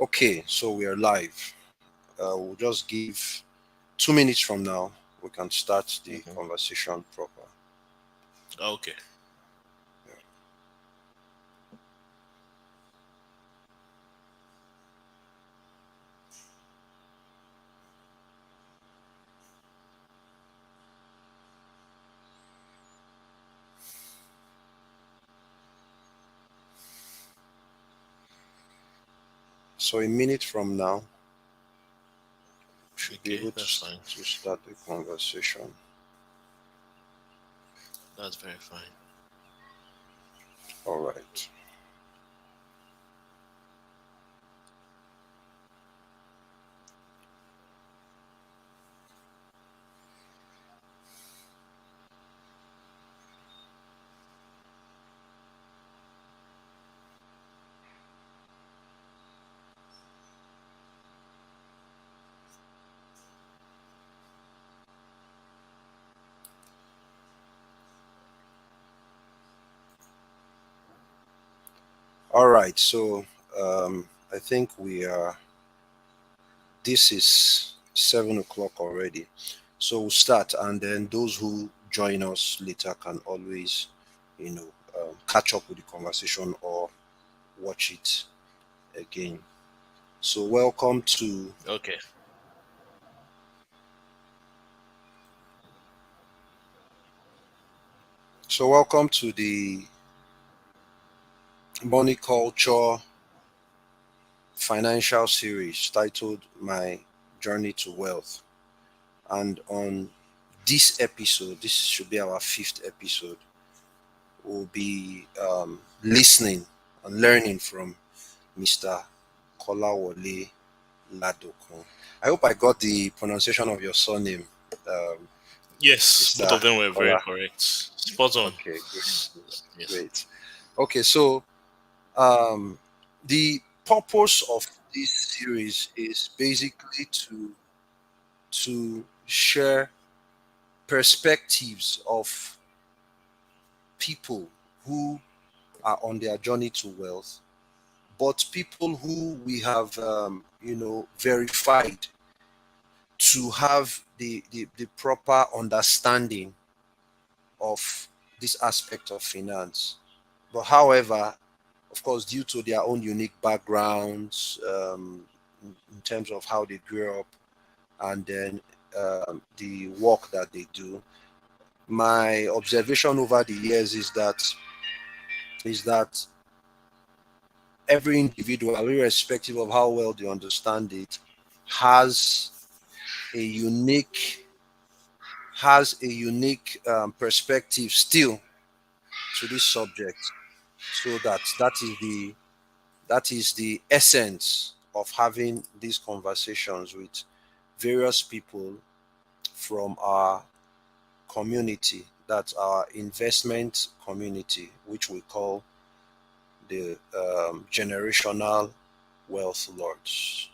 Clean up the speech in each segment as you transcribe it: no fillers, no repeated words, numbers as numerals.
Okay, so we are live. We'll just give 2 minutes from now. We can start the Mhm. conversation proper. Okay. So a minute from now, we should be Okay, able that's fine. to start the conversation. That's very fine. All right. All right. So I think we are. This is 7 o'clock already. So we'll start, and then those who join us later can always, you know, catch up with the conversation or watch it again. So welcome to Okay. welcome to the Money Culture financial series titled My Journey to Wealth. And on this episode, this should be our fifth episode, we'll be listening and learning from Mr. Kolawole Ladokun. I hope I got the pronunciation of your surname, um, Yes, both Mr. of them were very Kola. correct. Spot on. Okay, great. Yes. Great. Okay, so um, the purpose of this series is basically to share perspectives of people who are on their journey to wealth, but people who we have verified to have the proper understanding of this aspect of finance. But however, of course, due to their own unique backgrounds, in terms of how they grew up, and then the work that they do, my observation over the years is that every individual, irrespective of how well they understand it, has a unique perspective still to this subject. So that is the essence of having these conversations with various people from our community. That's our investment community, which we call the generational wealth lords.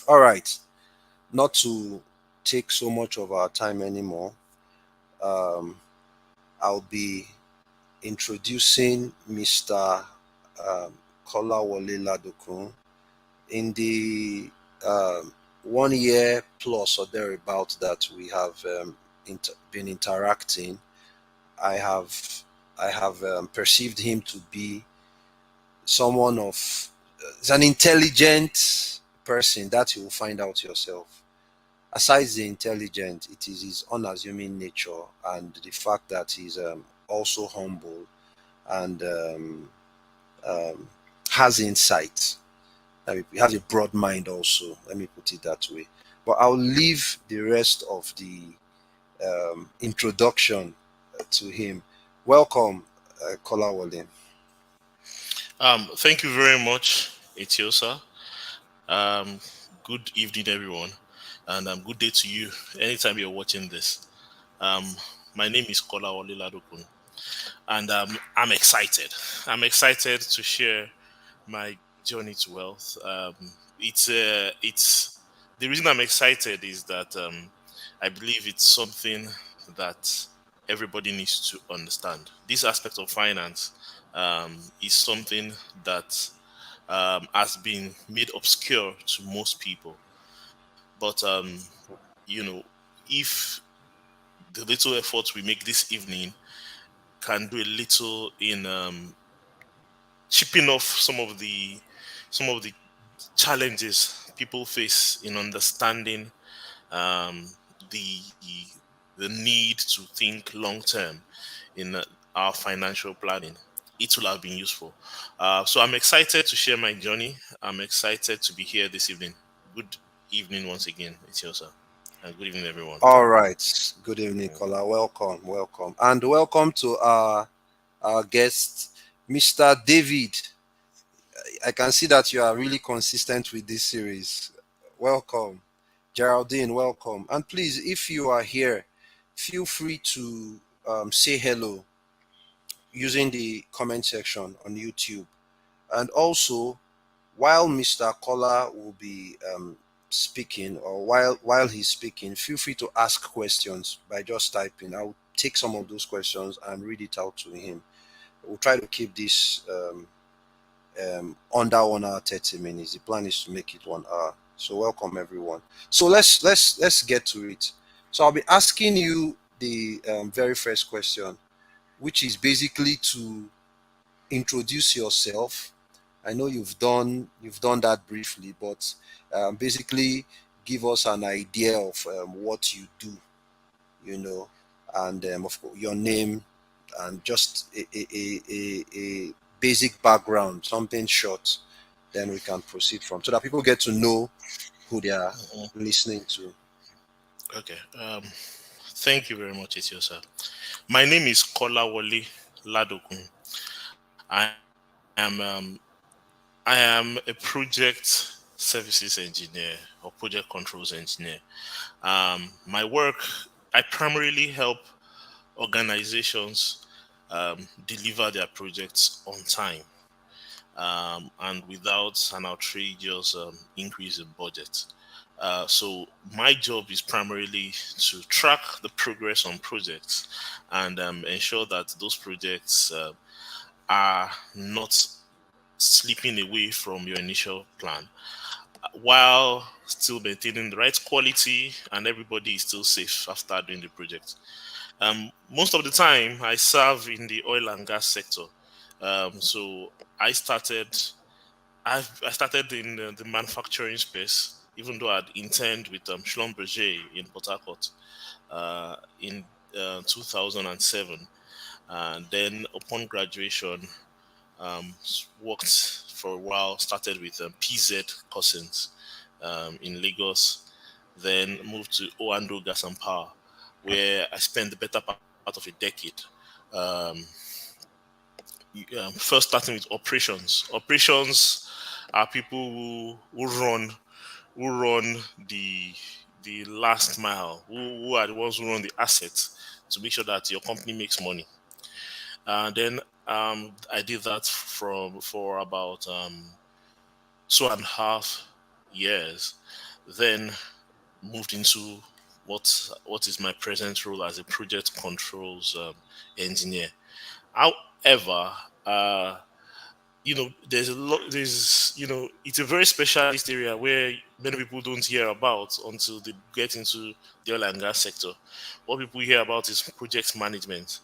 All right, not to take so much of our time anymore, um, I'll be introducing Mr. Um, Kolawole Ladokun. In the 1 year plus or thereabout that we have been interacting, I have perceived him to be someone of is an intelligent person that you will find out yourself. Aside the intelligent, it is his unassuming nature and the fact that he's also humble and um, has insight. He has a broad mind also. Let me put it that way. But I'll leave the rest of the introduction to him. Welcome, Kolawole. Thank you very much, Etiosa. Um, Good evening, everyone, and good day to you. Anytime you're watching this. Um, my name is Kolawole Ladokun, and I'm excited. I'm excited to share my journey to wealth. It's the reason I'm excited is that I believe it's something that everybody needs to understand. This aspect of finance is something that has been made obscure to most people. But if the little effort we make this evening can do a little in chipping off some of the challenges people face in understanding um, the the need to think long term in our financial planning, it will have been useful. So I'm excited to share my journey. I'm excited to be here this evening. Good evening once again, it's yourself, and good evening, everyone. All right. Good evening, Kola. Welcome, welcome, and welcome to our guest, Mr. David. I can see that you are really consistent with this series. Welcome, Geraldine. Welcome, and please, if you are here, feel free to say hello using the comment section on YouTube, and also while Mr. Kola will be speaking, or while he's speaking, feel free to ask questions by just typing. I'll take some of those questions and read it out to him. We'll try to keep this under 1 hour 30 minutes. The plan is to make it 1 hour. So welcome everyone. So let's get to it. So I'll be asking you the very first question, which is basically to introduce yourself. I know you've done that briefly, but basically give us an idea of what you do, you know, and of course your name, and just a basic background, something short. Then we can proceed from, so that people get to know who they are Mhm. listening to. Okay. Thank you very much, Etiosa. My name is Kolawole Ladokun. I am a project services engineer or project controls engineer. My work, I primarily help organizations deliver their projects on time, and without an outrageous increase in budget. So my job is primarily to track the progress on projects and ensure that those projects are not slipping away from your initial plan, while still maintaining the right quality and everybody is still safe after doing the project. Most of the time, I serve in the oil and gas sector. So I started I started in the manufacturing space, even though I'd interned with Schlumberger in Port Harcourt in 2007. And then upon graduation, worked for a while, started with PZ Cousins in Lagos, then moved to Oando Gas and Power, where I spent the better part of a decade. Um, First starting with operations. Operations are people who run the last mile, who are the ones who run the assets to make sure that your company makes money. Then I did that for about 2.5 years. Then moved into what is my present role as a project controls engineer. However, it's a very specialist area where many people don't hear about until they get into the oil and gas sector. What people hear about is project management,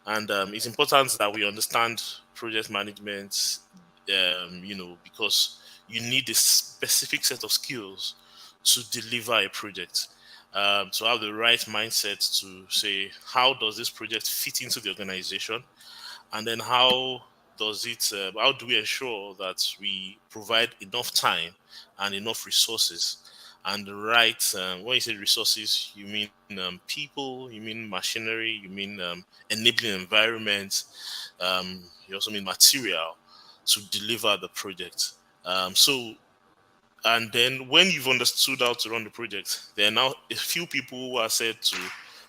and it's important that we understand project management, because you need a specific set of skills to deliver a project. To have the right mindset to say, how does this project fit into the organization, and then how do we ensure that we provide enough time and enough resources, and the right when you say resources, you mean people, you mean machinery, you mean enabling environment, you also mean material to deliver the project. So, and then when you've understood how to run the project, there are now a few people who are said to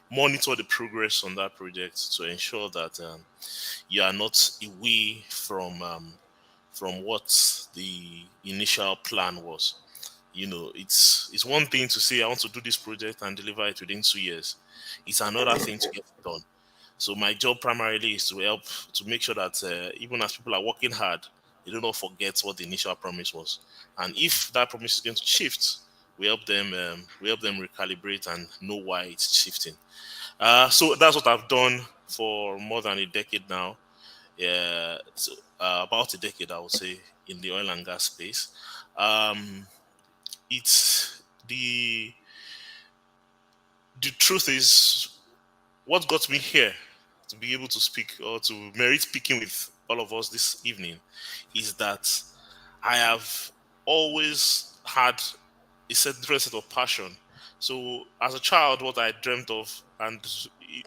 monitor the progress on that project to ensure that you are not away from what the initial plan was. It's one thing to say I want to do this project and deliver it within 2 years. It's another thing to get it done. So my job primarily is to help to make sure that even as people are working hard, they do not forget what the initial promise was. And if that promise is going to shift, we help them recalibrate and know why it's shifting. So that's what I've done for more than a decade now. Yeah, so about a decade, I would say, in the oil and gas space. Um, it's the truth is what got me here to be able to speak or to merit speaking with all of us this evening is that I have always had a different set of passion. So as a child, what I dreamt of and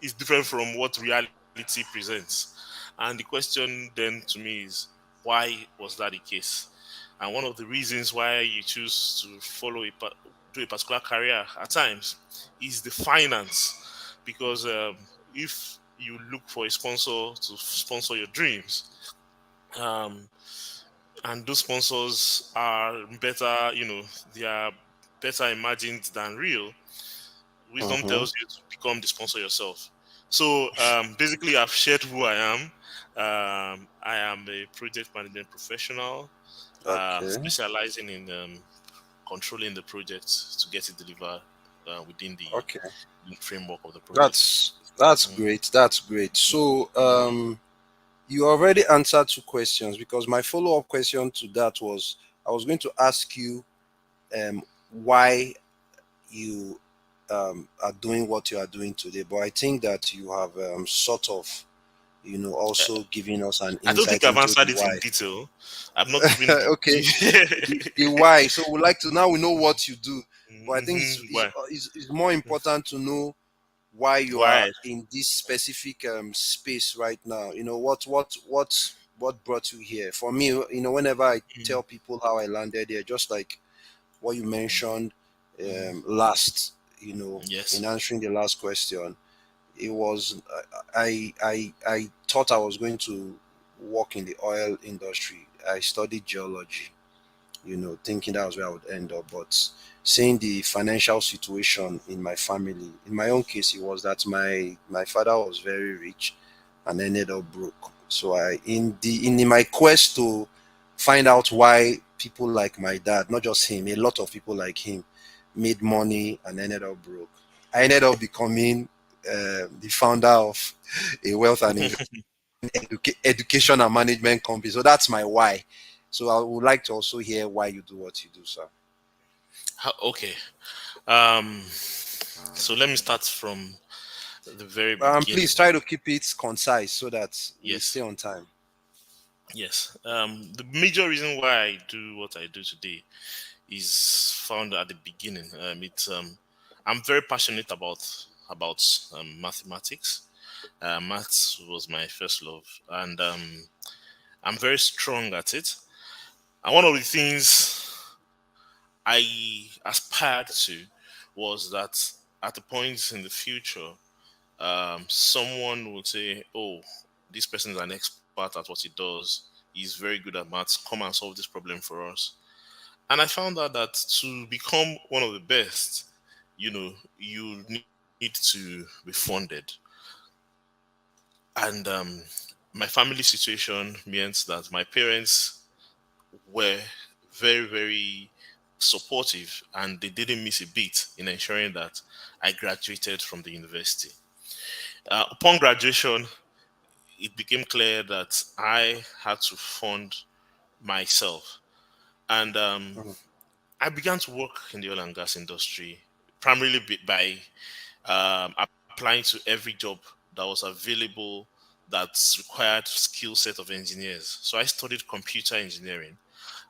is different from what reality presents. And the question then to me is, why was that the case? And one of the reasons why you choose to do a particular career at times is the finance, because if you look for a sponsor to sponsor your dreams, um, and those sponsors are better, they are better imagined than real. Wisdom Mm-hmm. tells you to become the sponsor yourself. So basically, I've shared who I am. I am a project management professional, Okay. specializing in controlling the project to get it delivered within the Okay. framework of the project. That's Mm. great. That's great. So you already answered two questions, because my follow-up question to that was, I was going to ask you why you are doing what you are doing today, but I think that you have sort of, also giving us an I don't think insight I've into the answered it in why. detail. I've not given Okay, the the why. So we like to, now we know what you do, but I think why. it's more important to know why you are Why? in this specific space right now. What brought you here? For me, whenever I Mm, tell people how I landed here, just like what you mm, mentioned mm. last, in Yes. answering the last question, it was, I thought I was going to work in the oil industry. I studied geology, thinking that was where I would end up. But seeing the financial situation in my family, in my own case, it was that my father was very rich and ended up broke. So in my quest to find out why people like my dad, not just him, a lot of people like him, made money and ended up broke, I ended up becoming the founder of a wealth and education and management company. So that's my why. So I would like to also hear why you do what you do, sir. Okay. So let me start from the very Please beginning. try to keep it concise so that we stay Yes. on time. Yes. The major reason why I do what I do today is found at the beginning. I'm very passionate about mathematics. Maths was my first love, and I'm very strong at it. And one of the things I aspired to was that at a point in the future, someone would say, "Oh, this person is an expert at what he does. He's very good at maths. Come and solve this problem for us." And I found out that to become one of the best, you need to be funded. And my family situation meant that my parents were very, very supportive, and they didn't miss a beat in ensuring that I graduated from the university. Upon graduation, it became clear that I had to fund myself. And Mhm. I began to work in the oil and gas industry, primarily by applying to every job that was available that required skill set of engineers. So I studied computer engineering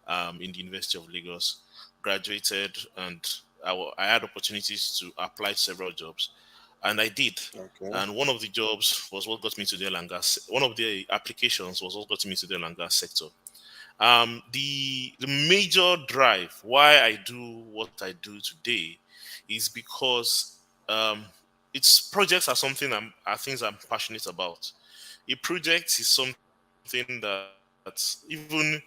in the University of Lagos, graduated, and I had opportunities to apply to several jobs, and I did. Okay. And one of the jobs was what got me to the oil and gas. One of the applications was what got me to the oil and gas sector. The major drive why I do what I do today is because it's projects are something are things I'm passionate about. A project is something that even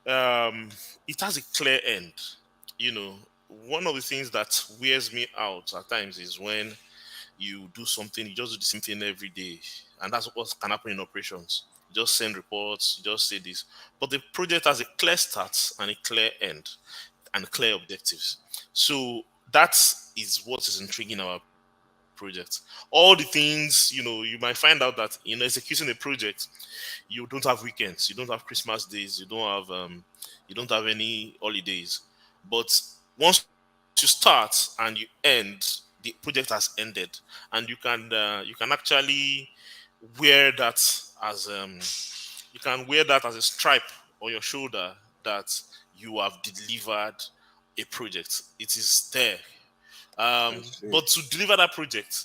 it has a clear end. You know, one of the things that wears me out at times is when you do something, you just do the same thing every day, and that's what can happen in operations. just send reports, you just say this. But the project has a clear start and a clear end and clear objectives. So that is what is intriguing about projects. All the things, you might find out that in executing a project, you don't have weekends, you don't have Christmas days, you don't have any holidays. But once you start and you end, the project has ended, and you can actually wear that as you can wear that as a stripe on your shoulder that you have delivered a project. It is there. I see. But to deliver that project,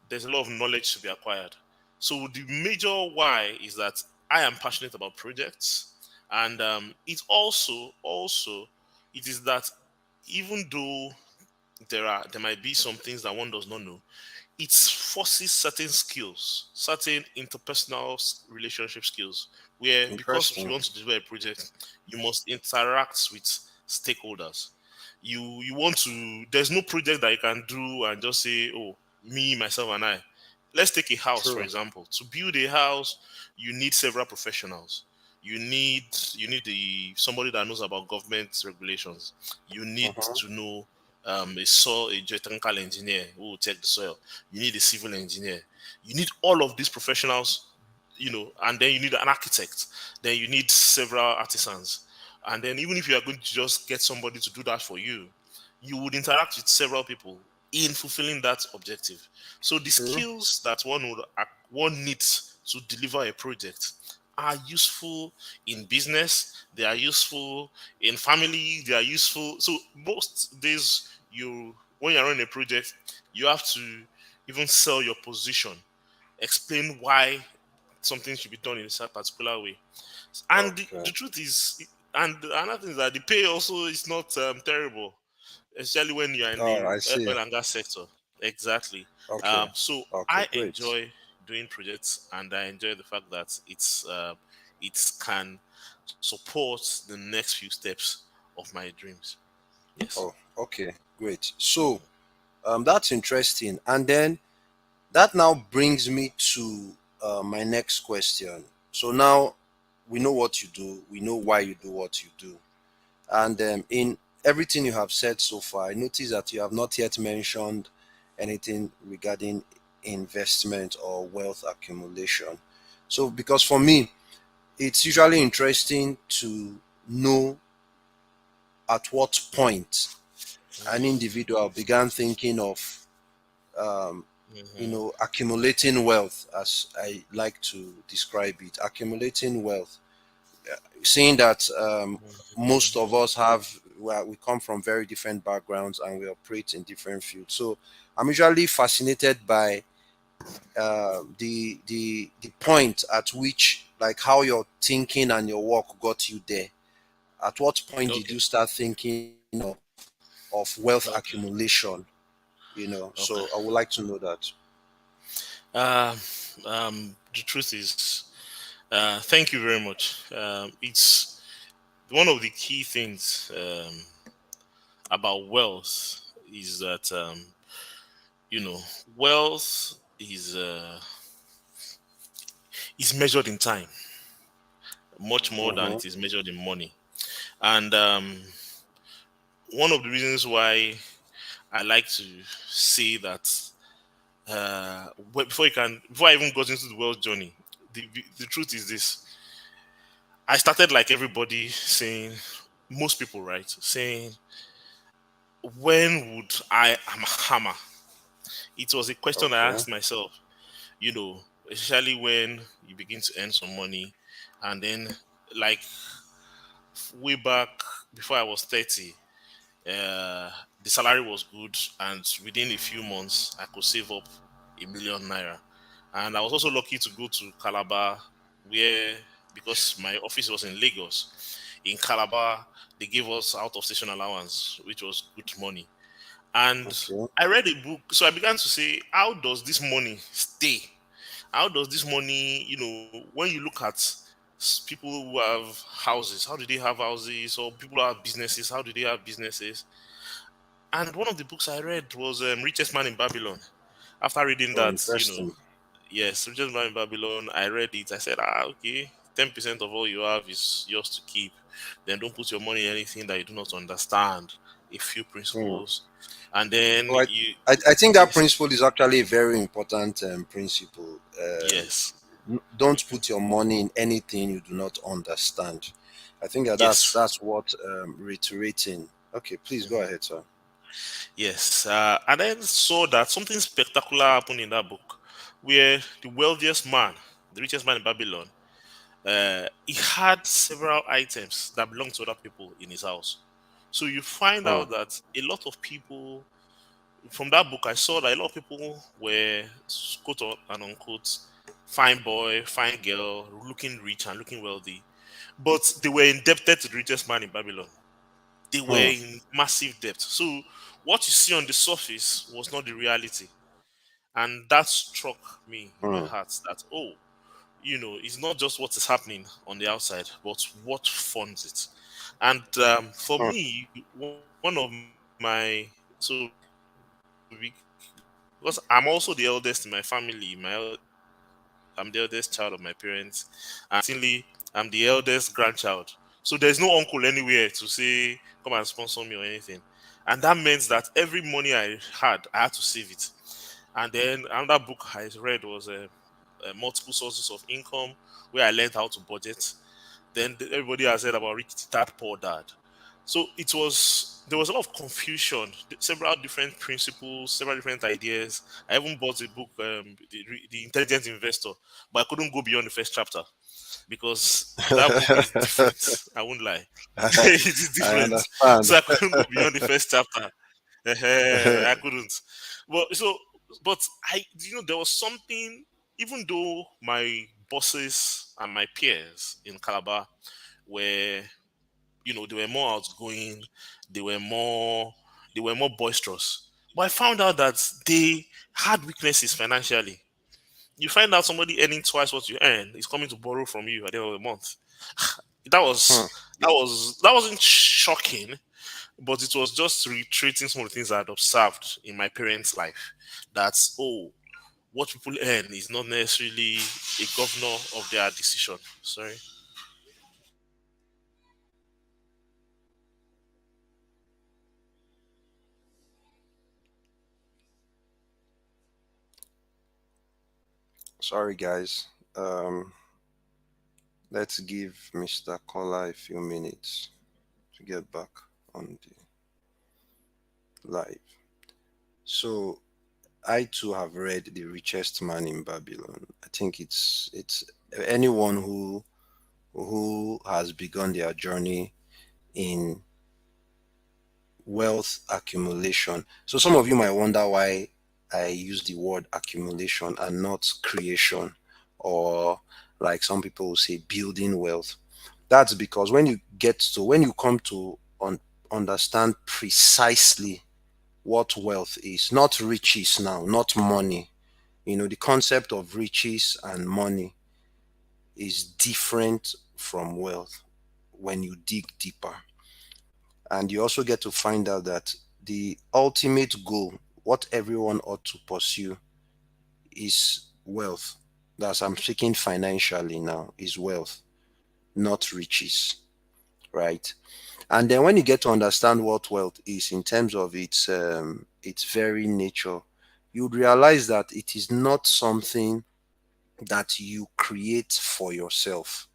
there's a lot of knowledge to be acquired. So the major why is that I am passionate about projects, and it also it is that even though there might be some things that one does not know, it forces certain skills, certain interpersonal relationship skills, where because you Interesting. want to deliver a project, you must interact with stakeholders. You want to. There's no project that you can do and just say, "Oh, me, myself, and I." Let's take a house for True. example. To build a house, you need several professionals. You need the somebody that knows about government regulations. You need Uh-huh. to know a geotechnical engineer who will check the soil. You need a civil engineer. You need all of these professionals, and then you need an architect. Then you need several artisans. And then even if you are going to just get somebody to do that for you, you would interact with several people in fulfilling that objective. So the True. skills that one needs to deliver a project are useful in business, they are useful in family, they are useful. So most days you when you're running a project, you have to even sell your position, explain why something should be done in a particular way. And the Okay. truth is, and another thing is that the pay also is not terrible, especially when you're in Oh, the I see. oil and gas sector. Exactly. Okay. So Okay, I great. enjoy doing projects, and I enjoy the fact that it can support the next few steps of my dreams. Yes. Oh, okay, great. So, that's interesting. And then that now brings me to my next question. So now we know what you do, we know why you do what you do. And in everything you have said so far, I notice that you have not yet mentioned anything regarding investment or wealth accumulation. So, because for me, it's usually interesting to know at what point an individual began thinking of Mm-hmm. accumulating wealth, as I like to describe it, accumulating wealth, seeing that most of us have, well, we come from very different backgrounds and we operate in different fields. So I'm usually fascinated by the point at which, like, how your thinking and your work got you there. At what point did Okay. you start thinking of wealth Okay. accumulation? Okay. So I would like to know that. Uh, the truth is, thank you very much. It's one of the key things about wealth is that you know wealth is measured in time much more than Mm-hmm. it is measured in money. And one of the reasons why I like to say that before I even got into the wealth journey, the truth is this: I started like everybody saying, most people, right, saying, when would I am a hammer? It was a question I Okay. asked myself, especially when you begin to earn some money. And then, like, way back before I was 30, uh, the salary was good. And within a few months, I could save up 1 million naira. And I was also lucky to go to Calabar, where, because my office was in Lagos, in Calabar, they gave us out of station allowance, which was good money. And Okay. I read a book, so I began to say, how does this money stay? How does this money, when you look at people who have houses, how do they have houses? Or people who have businesses, how do they have businesses? And one of the books I read was Richest Man in Babylon. After reading Oh, that, interesting. Yes, Richest Man in Babylon. I read it. I said, okay, 10% of all you have is yours to keep. Then don't put your money in anything that you do not understand. A few Hmm. principles, and then So you, I think that yes, principle is actually a very important principle. yes, Don't put your money in anything you do not understand. I think that yes, that's what reiterating. Okay, please go mhm, ahead, sir. yes. And then saw that something spectacular happened in that book, where the wealthiest man, the richest man in Babylon, he had several items that belonged to other people in his house. So you find Hmm, out that a lot of people from that book, I saw that a lot of people were quote and unquote fine boy, fine girl, looking rich and looking wealthy, but they were indebted to the richest man in Babylon. They were hmm, in massive debt. So what you see on the surface was not the reality, and that struck me in my hmm, heart. That it's not just what is happening on the outside, but what funds it. And for hmm. me, one of my because I'm also the eldest in my family. I'm the eldest child of my parents, and interestingly, I'm the eldest grandchild. So there's no uncle anywhere to say, "Come and sponsor me" or anything. And that meant that every money I had, I had to save it. And then another book I read was multiple sources of income, where I learned how to budget. Then everybody has heard about rich dad, poor dad. So there was a lot of confusion, several different principles, several different ideas. I even bought a book, the Intelligent Investor, but I couldn't go beyond the first chapter because that book is different. I won't lie, it is I different. understand. So I couldn't go beyond the first chapter. I couldn't. But so, but there was something. Even though my bosses and my peers in Calabar were, they were more outgoing, they were more, they were more boisterous. But I found out that they had weaknesses financially. You find out somebody earning twice what you earn is coming to borrow from you at the end of the month. That Hmm, was that wasn't shocking, but it was just reiterating some of the things I had observed in my parents' life. That's what people earn is not necessarily a governor of their decision. Sorry. sorry, guys. Um, let's give Mr. Kola a few minutes to get back on the live. So I too have read The Richest Man in Babylon. I think it's anyone who has begun their journey in wealth accumulation. So some of you might wonder why I use the word accumulation and not creation, or like some people will say building wealth. That's because when you come to understand precisely what wealth is, not riches now, not money. The concept of riches and money is different from wealth when you dig deeper. And you also get to find out that the ultimate goal, what everyone ought to pursue, is wealth. That's, I'm speaking financially now, is wealth, not riches, right? And then when you get to understand what wealth is in terms of its very nature, you'd realize that it is not something that you create for yourself.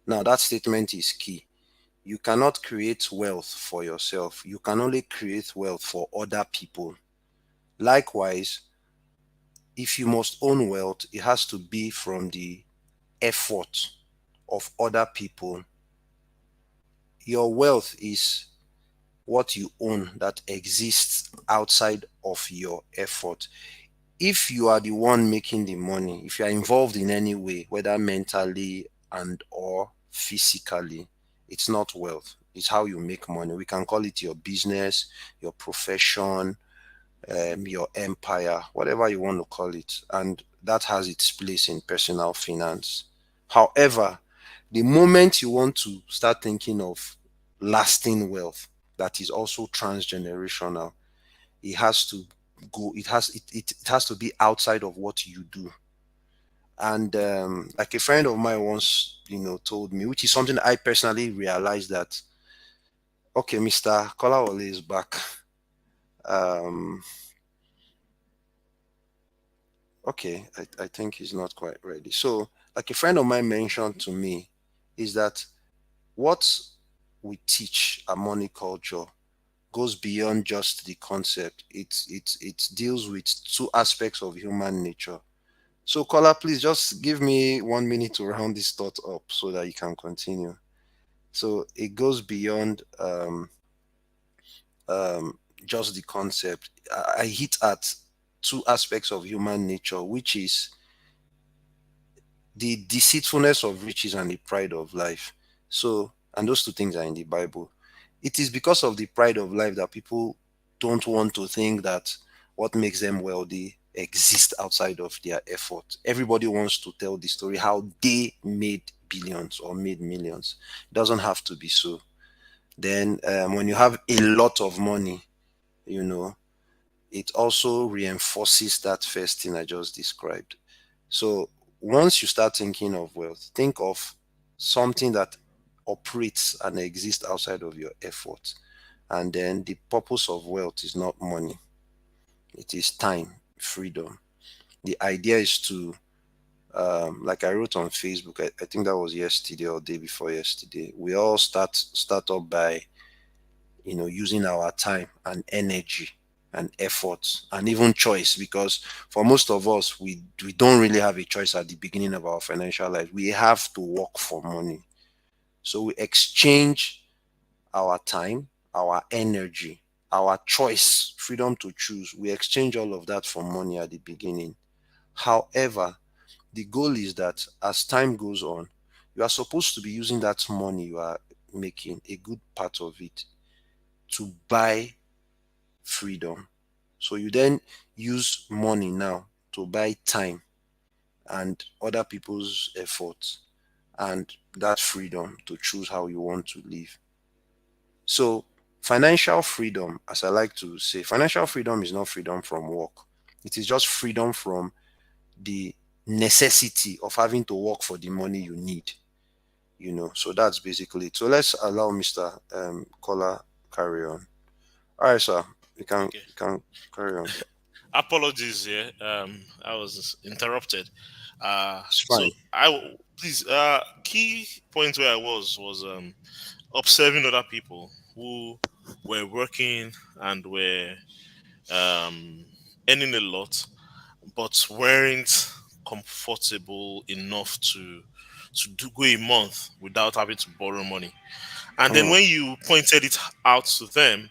Now, that statement is key. You cannot create wealth for yourself. You can only create wealth for other people. Likewise, if you must own wealth, it has to be from the effort of other people. Your wealth is what you own that exists outside of your effort. If you are the one making the money, if you are involved in any way, whether mentally and or physically, it's not wealth. It's how you make money. We can call it your business, your profession, your empire, whatever you want to call it. And that has its place in personal finance. However, the moment you want to start thinking of lasting wealth that is also transgenerational, it has to it has to be outside of what you do. And like a friend of mine once, told me, which is something I personally realized that, okay, Mr. Kolawole is back. Um, okay, I think he's not quite ready. So, like a friend of mine mentioned to me, is that what we teach a money culture goes beyond just the concept. It deals with two aspects of human nature. So, Kola, please just give me 1 minute to round this thought up so that you can continue. So it goes beyond um, just the concept. I hit at two aspects of human nature, which is the deceitfulness of riches and the pride of life. So, and those two things are in the Bible. It is because of the pride of life that people don't want to think that what makes them wealthy exists outside of their effort. Everybody wants to tell the story how they made billions or made millions. It doesn't have to be so. Then, when you have a lot of money, you know, it also reinforces that first thing I just described. So once you start thinking of wealth, think of something that operates and exists outside of your effort. And then the purpose of wealth is not money, it is time, freedom. The idea is to, like I wrote on Facebook, I think that was yesterday or day before yesterday. We all start up by using our time and energy and effort and even choice, because for most of us we don't really have a choice at the beginning of our financial life. We have to work for money, so we exchange our time, our energy, our choice, freedom to choose. We exchange all of that for money at the beginning. However, the goal is that as time goes on, you are supposed to be using that money you are making, a good part of it, to buy freedom. So you then use money now to buy time and other people's efforts and that freedom to choose how you want to live. So financial freedom, as I like to say, financial freedom is not freedom from work. It is just freedom from the necessity of having to work for the money you need. So that's basically it. So let's allow Mr. Kola carry on. All right, sir. Okay. You can carry on. Apologies, yeah. I was interrupted. It's So fine. please, key point where I was observing other people who were working and were um earning a lot, but weren't comfortable enough to go a month without having to borrow money. And then Mm, when you pointed it out to them,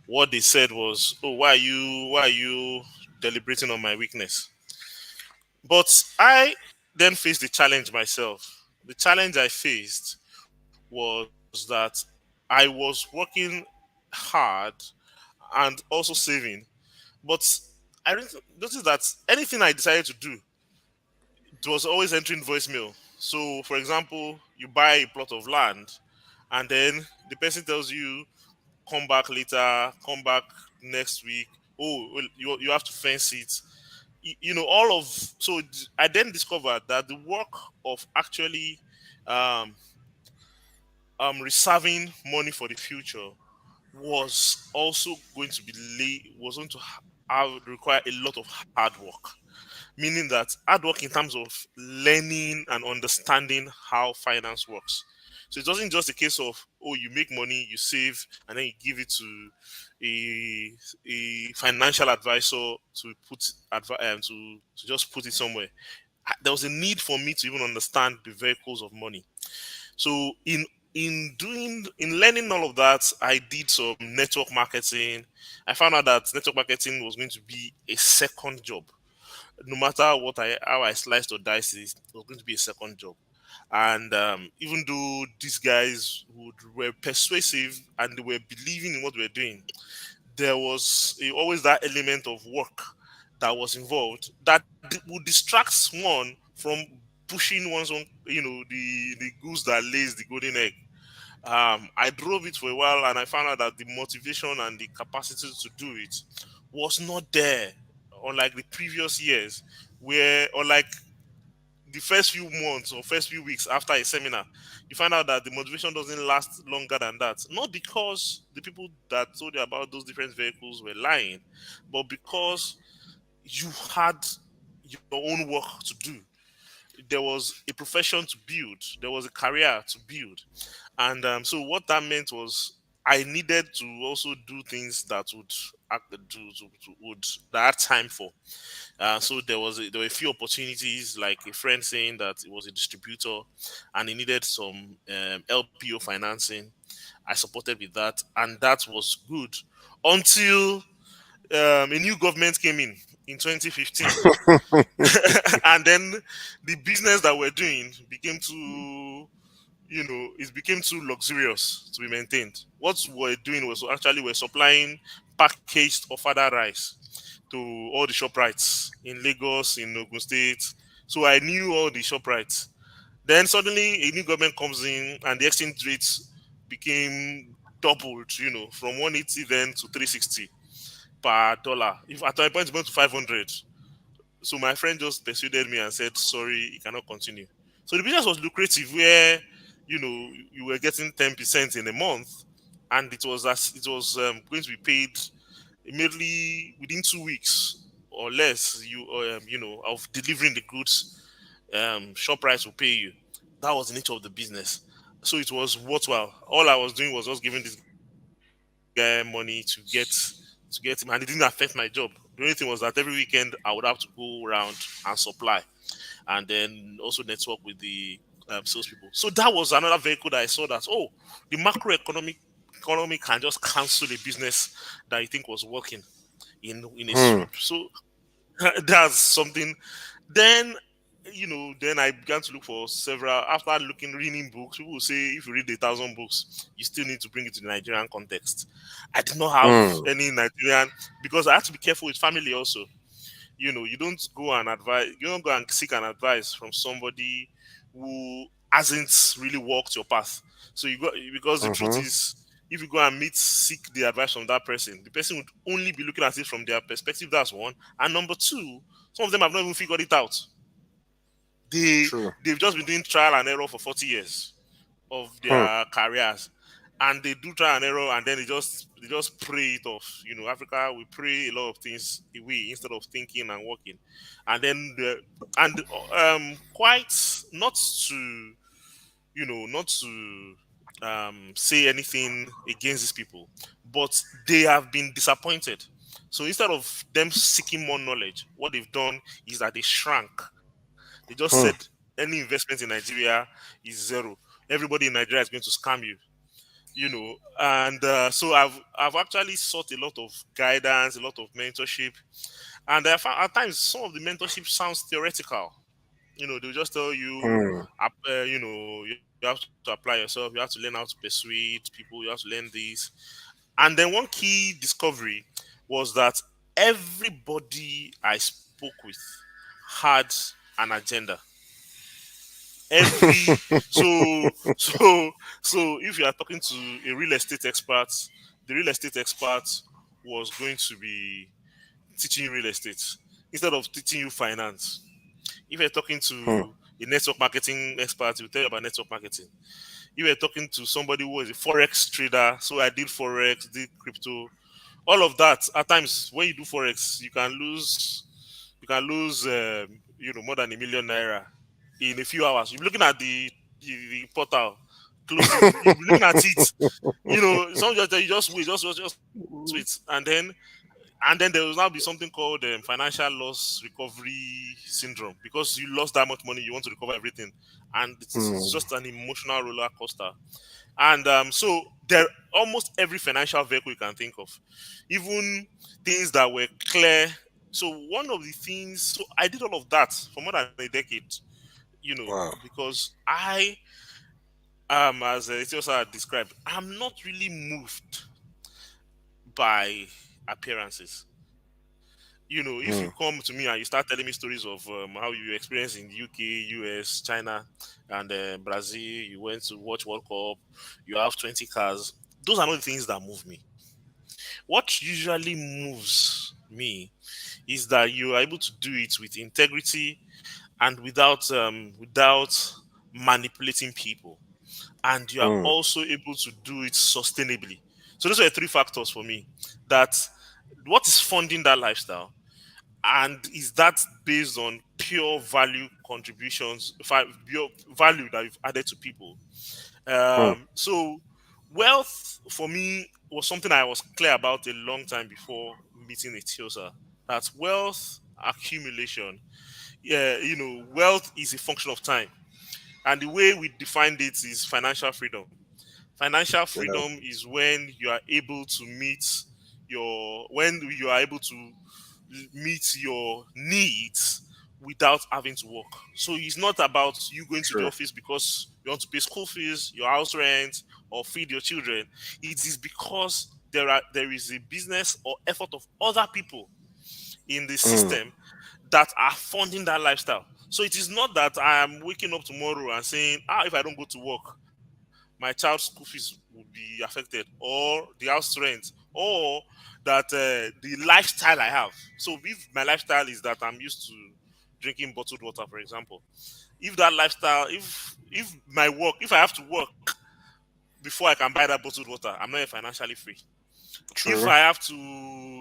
what they said was, "Oh, why are you deliberating on my weakness?" But I then faced the challenge myself. The challenge I faced was that I was working hard and also saving, but I noticed that anything I decided to do, it was always entering voicemail. So, for example, you buy a plot of land, and then the person tells you, come back later, come back next week. Oh, well, you have to fence it. All of so I then discovered that the work of actually um, reserving money for the future was also going to be was going to have require a lot of hard work, meaning that hard work in terms of learning and understanding how finance works. So it wasn't just a case of, oh, you make money, you save, and then you give it to a financial advisor to to just put it somewhere. There was a need for me to even understand the vehicles of money. So in learning all of that, I did some network marketing. I found out that network marketing was going to be a second job. No matter how I sliced or diced it, it was going to be a second job. And even though these guys were persuasive and they were believing in what we were doing, there was always that element of work that was involved that would distract one from pushing one's own, the goose that lays the golden egg. I drove it for a while and I found out that the motivation and the capacity to do it was not there, unlike the previous years, where, unlike the first few months or first few weeks after a seminar, you find out that the motivation doesn't last longer than that. Not because the people that told you about those different vehicles were lying, but because you had your own work to do. There was a profession to build, there was a career to build. And so what that meant was I needed to also do things that would would that I had time for. So there were a few opportunities, like a friend saying that it was a distributor and he needed some LPO financing. I supported with that, and that was good until a new government came in 2015. And then the business that we're doing became too, it became too luxurious to be maintained. What we're doing was actually we're supplying packaged ofada rice to all the shoprites in Lagos, in Ogun State. So I knew all the shoprites. Then suddenly a new government comes in and the exchange rates became doubled, from 180 then to 360 per dollar. If at a point it went to 500. So my friend just persuaded me and said, sorry, it cannot continue. So the business was lucrative where, you were getting 10% in a month, and it was going to be paid immediately within 2 weeks or less, of delivering the goods. Shop price will pay you. That was the nature of the business. So it was worthwhile. All I was doing was just giving this guy money to get him, and it didn't affect my job. The only thing was that every weekend I would have to go around and supply, and then also network with the salespeople. So that was another vehicle that I saw that, the economy can just cancel a business that you think was working in a sweep. Hmm. So that's something. Then, then I began to look for several. After reading books, people will say if you read 1,000 books, you still need to bring it to the Nigerian context. I did not have Hmm. any Nigerian, because I had to be careful with family also. You don't go and seek an advice from somebody who hasn't really walked your path. So you go, because the truth Mm-hmm. is, if you go and seek the advice from that person, the person would only be looking at it from their perspective. That's one. And number two, some of them have not even figured it out. True. They've just been doing trial and error for 40 years of Hmm. their careers, and they do trial and error, and then they just pray it off. Africa, we pray a lot of things away instead of thinking and working. And then and quite, not to not to say anything against these people, but they have been disappointed. So instead of them seeking more knowledge, what they've done is that they shrank. They just said Hmm. any investment in Nigeria is zero. Everybody in Nigeria is going to scam you. And so I've actually sought a lot of guidance, a lot of mentorship, and I found at times some of the mentorship sounds theoretical. They'll just tell you, Hmm. you have to apply yourself, you have to learn how to persuade people, you have to learn this. And then one key discovery was that everybody I spoke with had an agenda. Every so if you are talking to a real estate expert, the real estate expert was going to be teaching you real estate instead of teaching you finance. If you're talking Hmm. to a network marketing expert, he'll tell you about network marketing. You were talking to somebody who was a forex trader, so I did forex, did crypto, all of that. At times, when you do forex, you can lose more than a million naira in a few hours. You're looking at the portal closing. You'll be looking at it. Some just you just wait, just wait, and then there will now be something called financial loss recovery syndrome, because you lost that much money, you want to recover everything, and it's Hmm. just an emotional roller coaster. And so there, almost every financial vehicle you can think of, even things that were clear. So one of the things, so I did all of that for more than a decade, Wow. because as it also described, I'm not really moved by appearances. If you come Hmm. to me and you start telling me stories of how you experienced in the UK, US, China, and Brazil, you went to watch World Cup, you have 20 cars, those are not the things that move me. What usually moves me is that you are able to do it with integrity and without manipulating people, and you are Mm. also able to do it sustainably. So those are the three factors for me. That what is funding that lifestyle, and is that based on pure value contributions, pure value that you've added to people. Mm. So wealth for me was something I was clear about a long time before meeting Etiosa. That wealth accumulation, yeah, wealth is a function of time, and the way we defined it is financial freedom. Financial Yeah. freedom is when you are able to when you are able to meet your needs without having to work. So it's not about you going to the True. office because you want to pay school fees, your house rent, or feed your children. It is because there is a business or effort of other people in the Mm. system that are funding that lifestyle. So it is not that I am waking up tomorrow and saying, if I don't go to work, my child's school fees will be affected, or the house rent, or that the lifestyle I have. So if my lifestyle is that I'm used to drinking bottled water, for example, if that lifestyle, if my work, if I have to work before I can buy that bottled water, I'm not financially free. If True. I have to,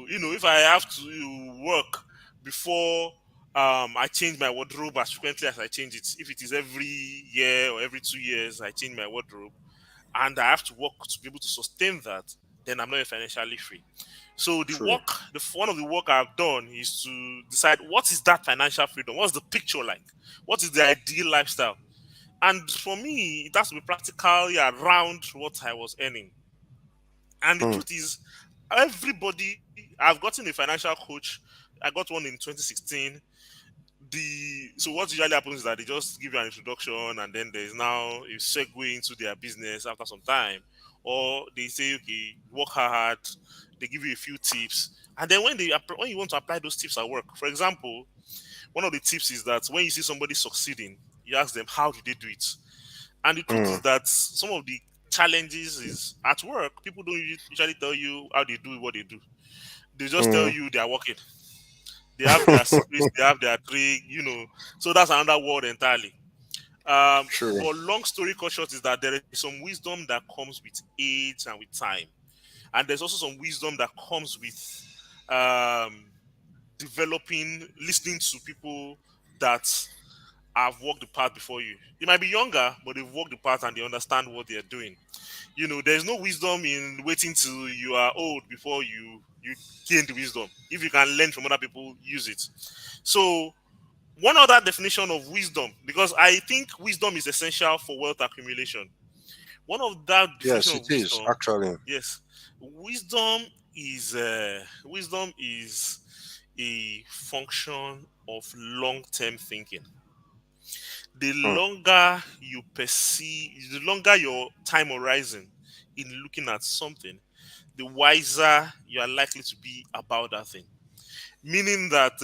if I have to work before I change my wardrobe as frequently as I change it, if it is every year or every 2 years I change my wardrobe, and I have to work to be able to sustain that, then I'm not financially free. So True. one of the work I've done is to decide what is that financial freedom, what's the picture like, what is the ideal lifestyle, and for me, it has to be practically around what I was earning. And the Mm. truth is, everybody, I've gotten a financial coach. I got one in 2016. So what usually happens is that they just give you an introduction, and then there's now a segue into their business after some time, or they say, okay, work hard. They give you a few tips, and then when you want to apply those tips at work, for example, one of the tips is that when you see somebody succeeding, you ask them how did they do it. And the truth Mm. is that some of the challenges is at work. People don't usually tell you how they do what they do. They just tell Mm. you they are working. They have their secrets, they have their trick. So that's another world entirely. True. But long story cut short is that there is some wisdom that comes with age and with time, and there's also some wisdom that comes with um, listening to people that have walked the path before you. They might be younger, but they've walked the path and they understand what they're doing. There's no wisdom in waiting till you are old before you gain the wisdom. If you can learn from other people, use it. So one other definition of wisdom, because I think wisdom is essential for wealth accumulation. One of that definition Yes, of it is wisdom, actually. yes, wisdom is a function of long-term thinking. The Mm. longer you perceive, the longer your time horizon in looking at something, the wiser you are likely to be about that thing. Meaning that,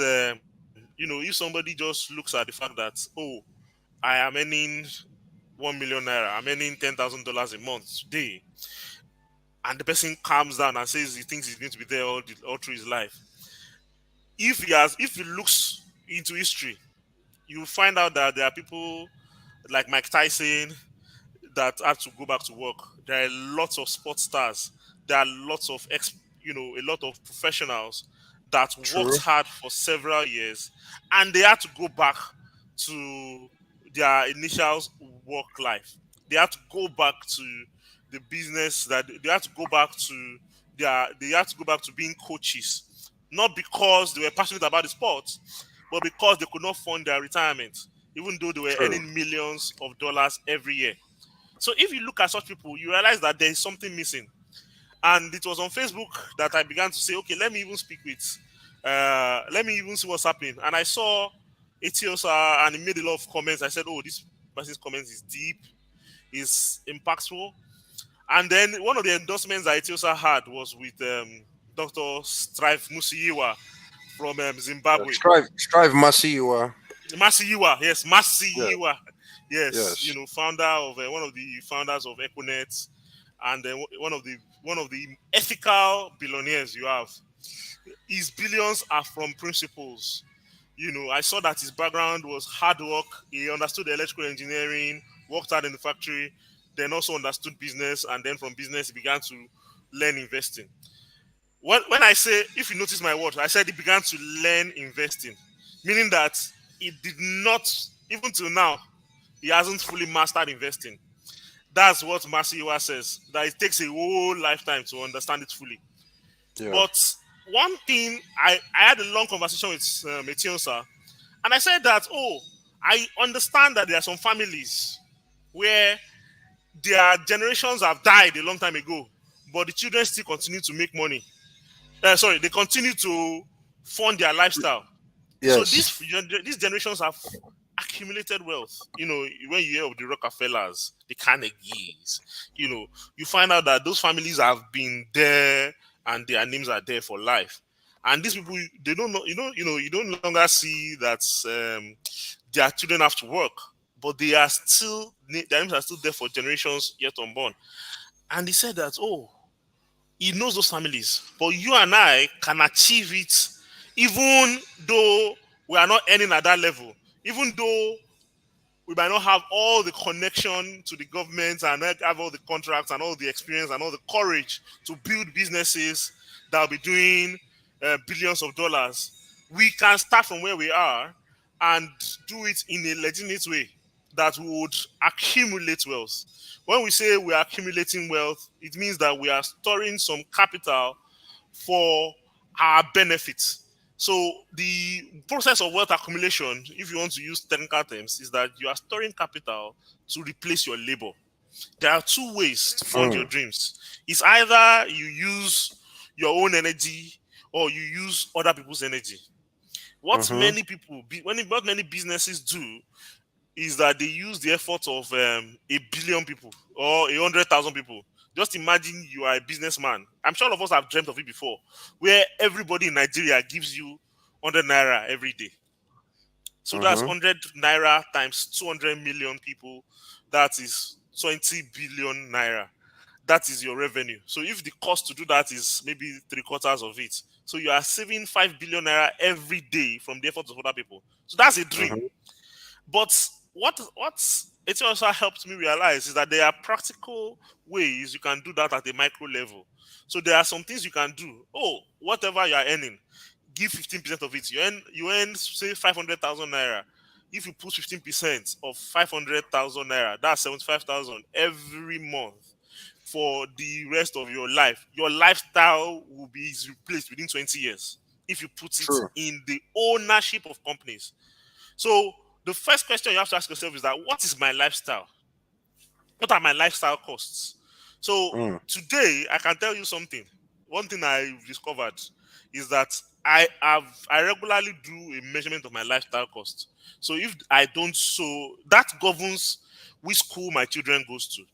if somebody just looks at the fact that, oh, I am earning 1 million naira, I'm earning $10,000 a month today, and the person calms down and says he thinks he's going to be there all through his life. If he looks into history, you will find out that there are people like Mike Tyson that had to go back to work. There are lots of sports stars. There are lots of a lot of professionals that worked True. hard for several years, and they had to go back to their initial work life. They had to go back to the business that they had to go back to they had to go back to being coaches, not because they were passionate about the sport, but because they could not fund their retirement, even though they were True. earning millions of dollars every year. So if you look at such people, you realize that there is something missing. And it was on Facebook that I began to say, okay, let me even see what's happening. And I saw Etiosa and he made a lot of comments. I said, oh, this person's comments is deep, is impactful. And then one of the endorsements that Etiosa had was with Dr. Strive Musiyiwa from Zimbabwe. Strive Masiwa. Masiyiwa, yes, Yeah. Masiyiwa, yes, Yes. founder of one of the founders of Econet, and one of the ethical billionaires you have. His billions are from principles. I saw that his background was hard work. He understood electrical engineering, worked hard in the factory, then also understood business, and then from business he began to learn investing. When I say, if you notice my words, I said he began to learn investing, meaning that he did not, even till now, he hasn't fully mastered investing. That's what Masiwa says, that it takes a whole lifetime to understand it fully. Yeah. But one thing, I had a long conversation with Metionsa, and I said that, oh, I understand that there are some families where their generations have died a long time ago, but the children still continue to make money. Sorry, they continue to fund their lifestyle. So Yes. these generations have accumulated wealth. When you hear of the Rockefellers, the Carnegies, you find out that those families have been there and their names are there for life. And these people, they don't know, you don't longer see that their children have to work, but their names are still there for generations yet unborn. And he said that, oh, he knows those families, but you and I can achieve it even though we are not earning at that level, even though we might not have all the connection to the government and not have all the contracts and all the experience and all the courage to build businesses that will be doing billions of dollars. We can start from where we are and do it in a legitimate way that would accumulate wealth. When we say we are accumulating wealth, it means that we are storing some capital for our benefits. So the process of wealth accumulation, if you want to use technical terms, is that you are storing capital to replace your labor. There are two ways to fund your Mm. dreams. It's either you use your own energy or you use other people's energy. Mm-hmm. What many businesses do is that they use the effort of a billion people or 100,000 people. Just imagine you are a businessman. I'm sure all of us have dreamt of it before, where everybody in Nigeria gives you 100 naira every day. So that's Mm-hmm. 100 naira times 200 million people. That is 20 billion naira. That is your revenue. So if the cost to do that is maybe three quarters of it, so you are saving 5 billion naira every day from the efforts of other people. So that's a dream. Mm-hmm. But what it also helped me realize is that there are practical ways you can do that at a micro level. So there are some things you can do. Oh, whatever you are earning, give 15% of it. You earn say 500,000 naira. If you put 15% of 500,000 naira, that's 75,000 every month for the rest of your life. Your lifestyle will be replaced within 20 years if you put it True. in the ownership of companies. So the first question you have to ask yourself is that what is my lifestyle? What are my lifestyle costs? So Mm. today I can tell you something. One thing I've discovered is that I regularly do a measurement of my lifestyle cost. So if I don't, so that governs which school my children goes to,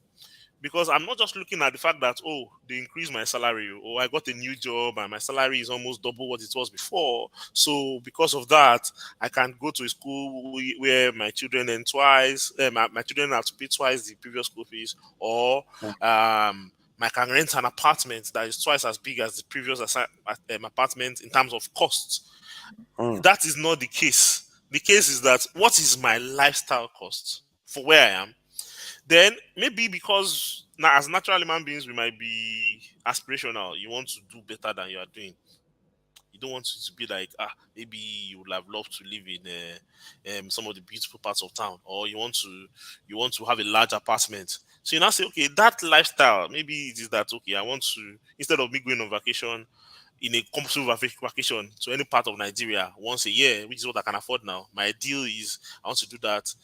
because I'm not just looking at the fact that, oh, they increased my salary, or I got a new job and my salary is almost double what it was before. So because of that, I can go to a school where my children earn twice, my children have to pay twice the previous school fees, or I can rent an apartment that is twice as big as the previous apartment in terms of costs. Mm. That is not the case. The case is that what is my lifestyle cost for where I am? Then maybe because now as natural human beings we might be aspirational. You want to do better than you are doing. You don't want it to be like maybe you would have loved to live in some of the beautiful parts of town, or you want to have a large apartment. So you now say, okay, that lifestyle, maybe it is that, okay, I want to, instead of me going on vacation in a comfortable vacation to any part of Nigeria once a year, which is what I can afford now. My ideal is I want to do that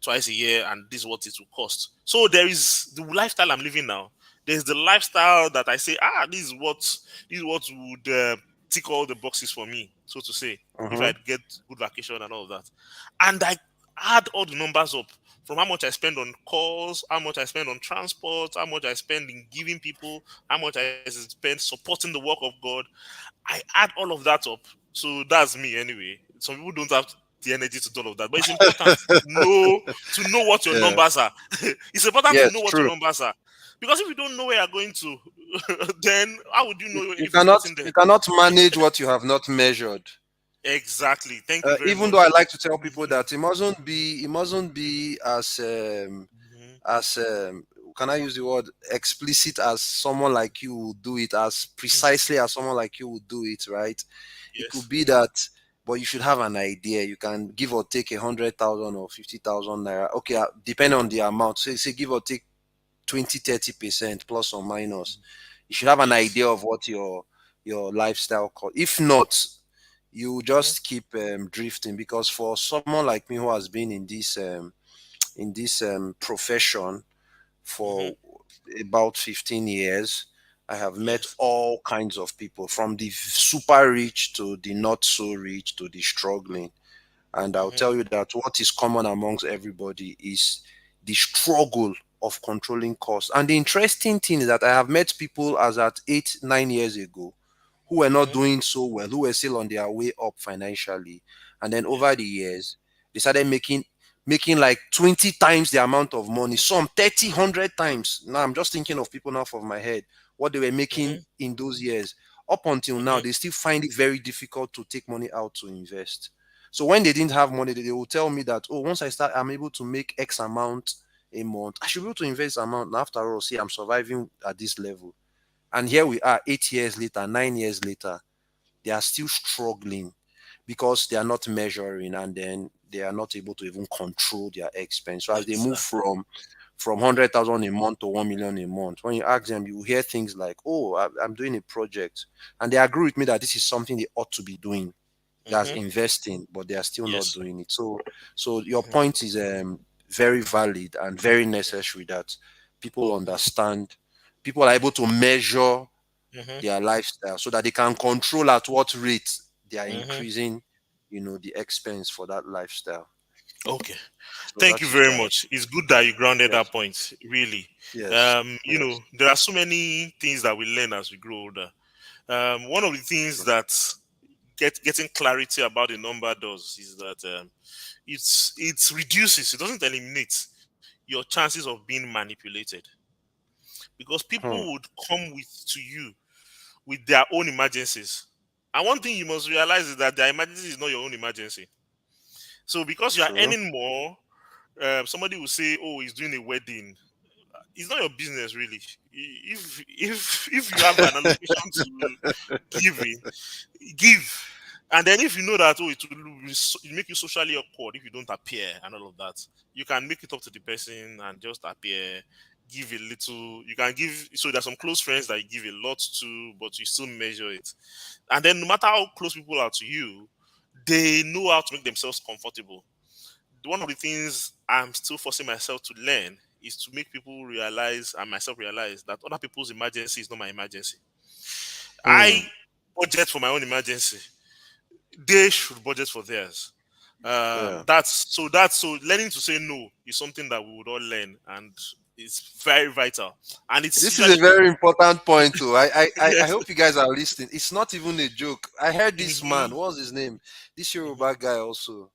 twice a year, and this is what it will cost. So there is the lifestyle I'm living now. There's the lifestyle that I say, this is what would tick all the boxes for me, so to say, if I Mm-hmm. get good vacation and all of that. And I add all the numbers up from how much I spend on calls, how much I spend on transport, how much I spend in giving people, how much I spend supporting the work of God. I add all of that up. So that's me anyway. Some people don't have the energy to do all of that, but it's important to know what your Yeah. numbers are. It's important to Yes. know what your True. numbers are, because if you don't know where you're going to, then how would you You, know you if it's cannot getting there? you cannot manage what you have not measured. Exactly. Thank you very Even though much. I like to tell people Mhm, that it mustn't be mhm. as can I use the word explicit as someone like you will do it, as precisely as someone like you will do it, right? It could Yes. be that, but you should have an idea. You can give or take 100,000 or 50,000 naira. Okay, depending on the amount. So say give or take 20-30% plus or minus. You should have an Yes. idea of what your lifestyle cost. If not, you Mhm, just keep drifting, because for someone like me who has been in this profession mhm. for about 15 years, I have met Yes. all kinds of people, from the super rich to the not so rich to the struggling. And I'll Mhm, tell you that what is common amongst everybody is the struggle of controlling costs. And the interesting thing is that I have met people as at 8, 9 years ago who were not mhm. doing so well, who were still on their way up financially. And then over Yes. the years, they started making like 20 times the amount of money, some 30, 100 times. Now I'm just thinking of people now off of my head, what they were making Mhm, in those years. Up until now, mhm, they still find it very difficult to take money out to invest. So when they didn't have money, they will tell me that, oh, once I start, I'm able to make X amount a month. I should be able to invest amount. And after all, see, I'm surviving at this level. And here we are, 8 years later, 9 years later, they are still struggling because they are not measuring, and then they are not able to even control their expense. So as they move exactly. from Mhm, 100,000 a month to 1 million a month, when you ask them, you hear things like, "Oh, I'm doing a project," and they agree with me that this is something they ought to be doing, that's mhm. investing, but they are still not Yes. doing it. So your Mhm, point is very valid and very necessary, that people understand, people are able to measure mhm, their lifestyle so that they can control at what rate they are mhm. increasing, the expense for that lifestyle. Okay. So Thank you that is very that. much. It's good that you grounded that Yes, point. Really. yes, yes. There are so many things that we learn as we grow older. One of the things True. that getting clarity about the number does is that it reduces. It doesn't eliminate your chances of being manipulated, because Hmm. people would come with to you with their own emergencies. And one thing you must realize is that their emergency is not your own emergency. So because you are True. earning more, somebody will say, "Oh, he's doing a wedding." It's not your business really. If you have an allocation to giving, give. And then if you know that, oh, it make you socially awkward if you don't appear and all of that, you can make it up to the person and just appear, give a little. You can give. So there's some close friends that you give a lot to, but you still measure it. And then no matter how close people are to you, they know how to make themselves comfortable. One of the things I'm still forcing myself to learn is to make people realize and myself realize that other people's emergency is not my emergency. Hmm. I budget for my own emergency. They should budget for theirs. Yeah. That's so learning to say no is something that we would all learn, and it's very vital. And it's This is a usually very important point too. I yes. hope you guys are listening. It's not even a joke. I heard this man, Hmm. what's his name? This Hmm. Yoruba guy also.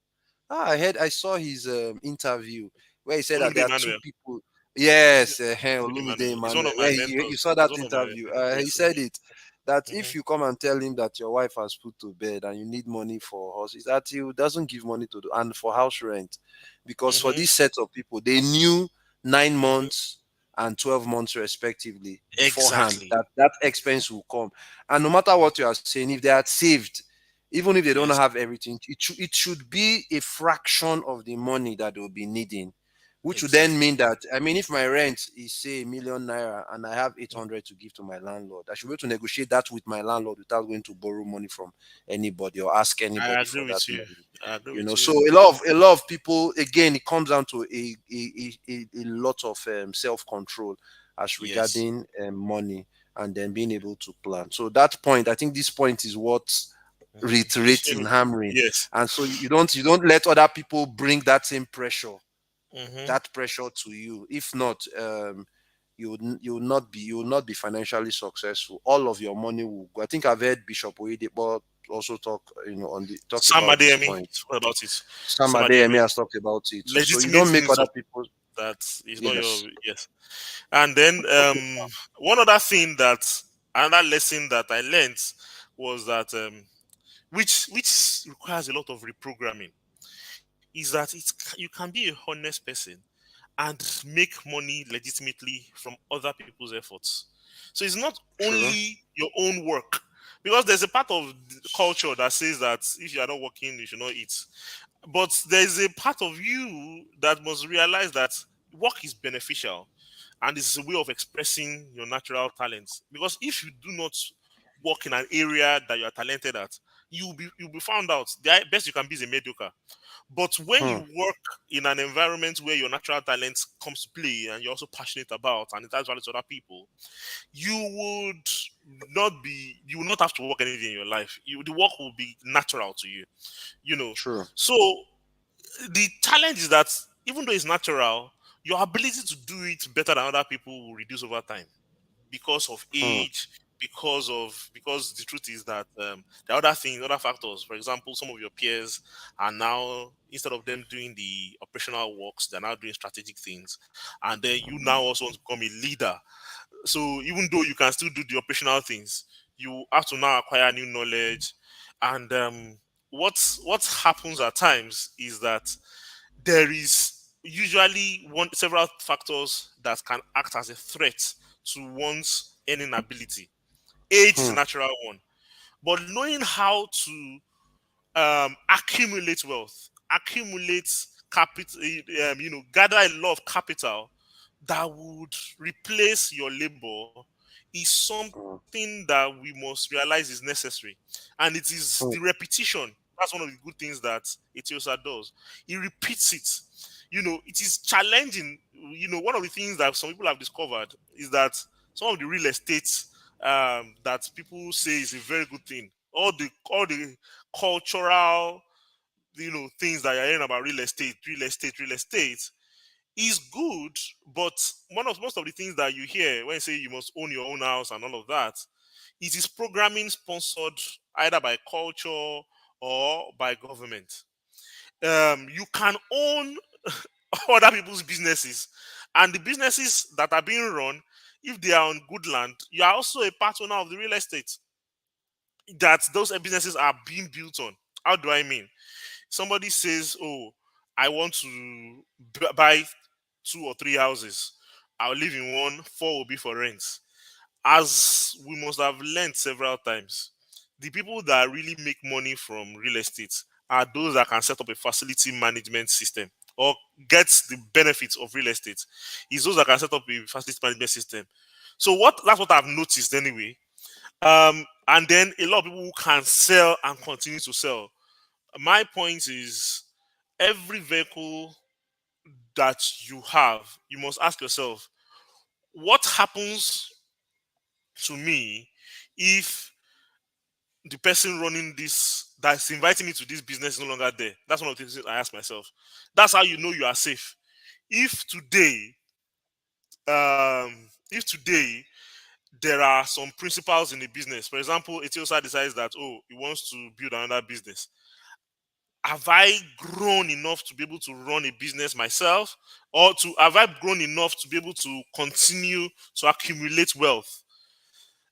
I saw his interview where he said that Olumide there are two Emmanuel. people. Yes, Olumide Olumide Emmanuel. He's one Emmanuel. of my Where you mentors. saw He's that one of my interview. He yes. said it, that Hmm. if you come and tell him that your wife has put to bed and you need money for us, is that he doesn't give money to and for house rent, because for Hmm. this set of people, they knew nine Hmm. months and 12 months respectively beforehand Exactly. that expense will come. And no matter what you are saying, if they had saved, even if they don't Yes. have everything, it should be a fraction of the money that they'll be needing, which would then Exactly. mean that, I mean, if my rent is say 1 million naira and I have 800 to give to my landlord, I should be able to negotiate that with my landlord without going to borrow money from anybody or ask I anybody agree for that with you. money. I agree You with know, you. so a lot of people, again, it comes down to a lot of self-control as Yes. regarding money, and then being able to plan. So that point, I think this point is what reiterating, hammering. Yes. And so you don't let other people bring that same pressure, Hmm. that pressure to you. If not, you will not be financially successful. All of your money will go. I think I've heard Bishop Oyedepo also talk Sam about this Adeyemi, point. what about it? Sam Sam Adeyemi, Adeyemi has talked about it too. So you don't make legitimateness other of people. that is not your Yes. yes. And then Okay. one other thing that another lesson that I learned was that which requires a lot of reprogramming, is that you can be a honest person and make money legitimately from other people's efforts. So it's not True. only your own work, because there's a part of the culture that says that if you are not working, you should not eat. But there's a part of you that must realize that work is beneficial and it's a way of expressing your natural talents. Because if you do not work in an area that you are talented at, you'll be found out. The best you can be is a mediocre. But when you Hmm. work in an environment where your natural talent comes to play and you're also passionate about and it adds value to other people, you would you will not have to work anything in your life. The work will be natural to you, you know. True. So the challenge is that even though it's natural, your ability to do it better than other people will reduce over time because of Hmm. age, because the truth is that there are other things, other factors. For example, some of your peers are now, instead of them doing the operational works, they're now doing strategic things, and then you now also want to become a leader. So even though you can still do the operational things, you have to now acquire new knowledge. And what happens at times is that there is usually several factors that can act as a threat to one's earning ability. Age is a Hmm. natural one, but knowing how to accumulate wealth, accumulate capital, gather a lot of capital that would replace your labor is Hmm. something that we must realize is necessary. And it is the Hmm. repetition. That's one of the good things that Etiosa does. He repeats it. It is challenging. One of the things that some people have discovered is that some of the real estate that people say is a very good thing. All the cultural, things that you're hearing about real estate is good, but most of the things that you hear when you say you must own your own house and all of that, it is programming sponsored either by culture or by government. You can own other people's businesses, and the businesses that are being run, if they are on good land, you are also a part owner of the real estate that those businesses are being built on. How do I mean? Somebody says, "Oh, I want to buy two or three houses. I'll live in one, four will be for rent." As we must have learned several times, the people that really make money from real estate are those that can set up a facility management system or get the benefits of real estate. Is those that can set up a facility management system. So that's what I've noticed anyway. And then a lot of people who can sell and continue to sell. My point is, every vehicle that you have, you must ask yourself, what happens to me if the person running this that's inviting me to this business is no longer there? That's one of the things I ask myself. That's how you know you are safe. If today, if today there are some principles in the business, for example, Etiosa decides that, oh, he wants to build another business. Have I grown enough to be able to run a business myself, or to have I grown enough to be able to continue to accumulate wealth?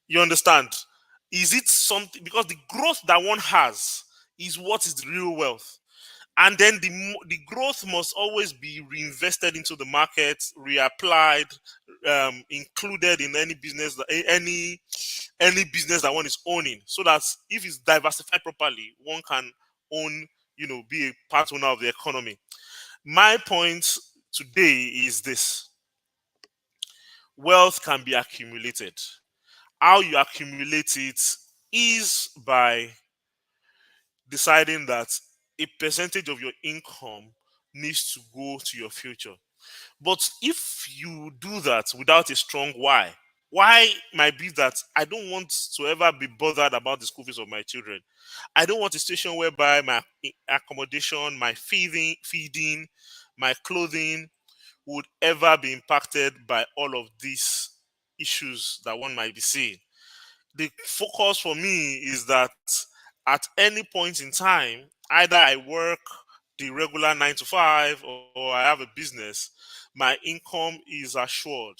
You understand? Is it something, because the growth that one has is what is the real wealth, and then the growth must always be reinvested into the market, reapplied, included in any business, any business that one is owning, so that if it's diversified properly, one can own, be a part owner of the economy. My point today is this: wealth can be accumulated. How you accumulate it is by deciding that a percentage of your income needs to go to your future. But if you do that without a strong why might be that I don't want to ever be bothered about the school fees of my children. I don't want a situation whereby my accommodation, my feeding, my clothing would ever be impacted by all of these issues that one might be seeing. The focus for me is that at any point in time, either I work the regular 9 to 5 or I have a business, my income is assured,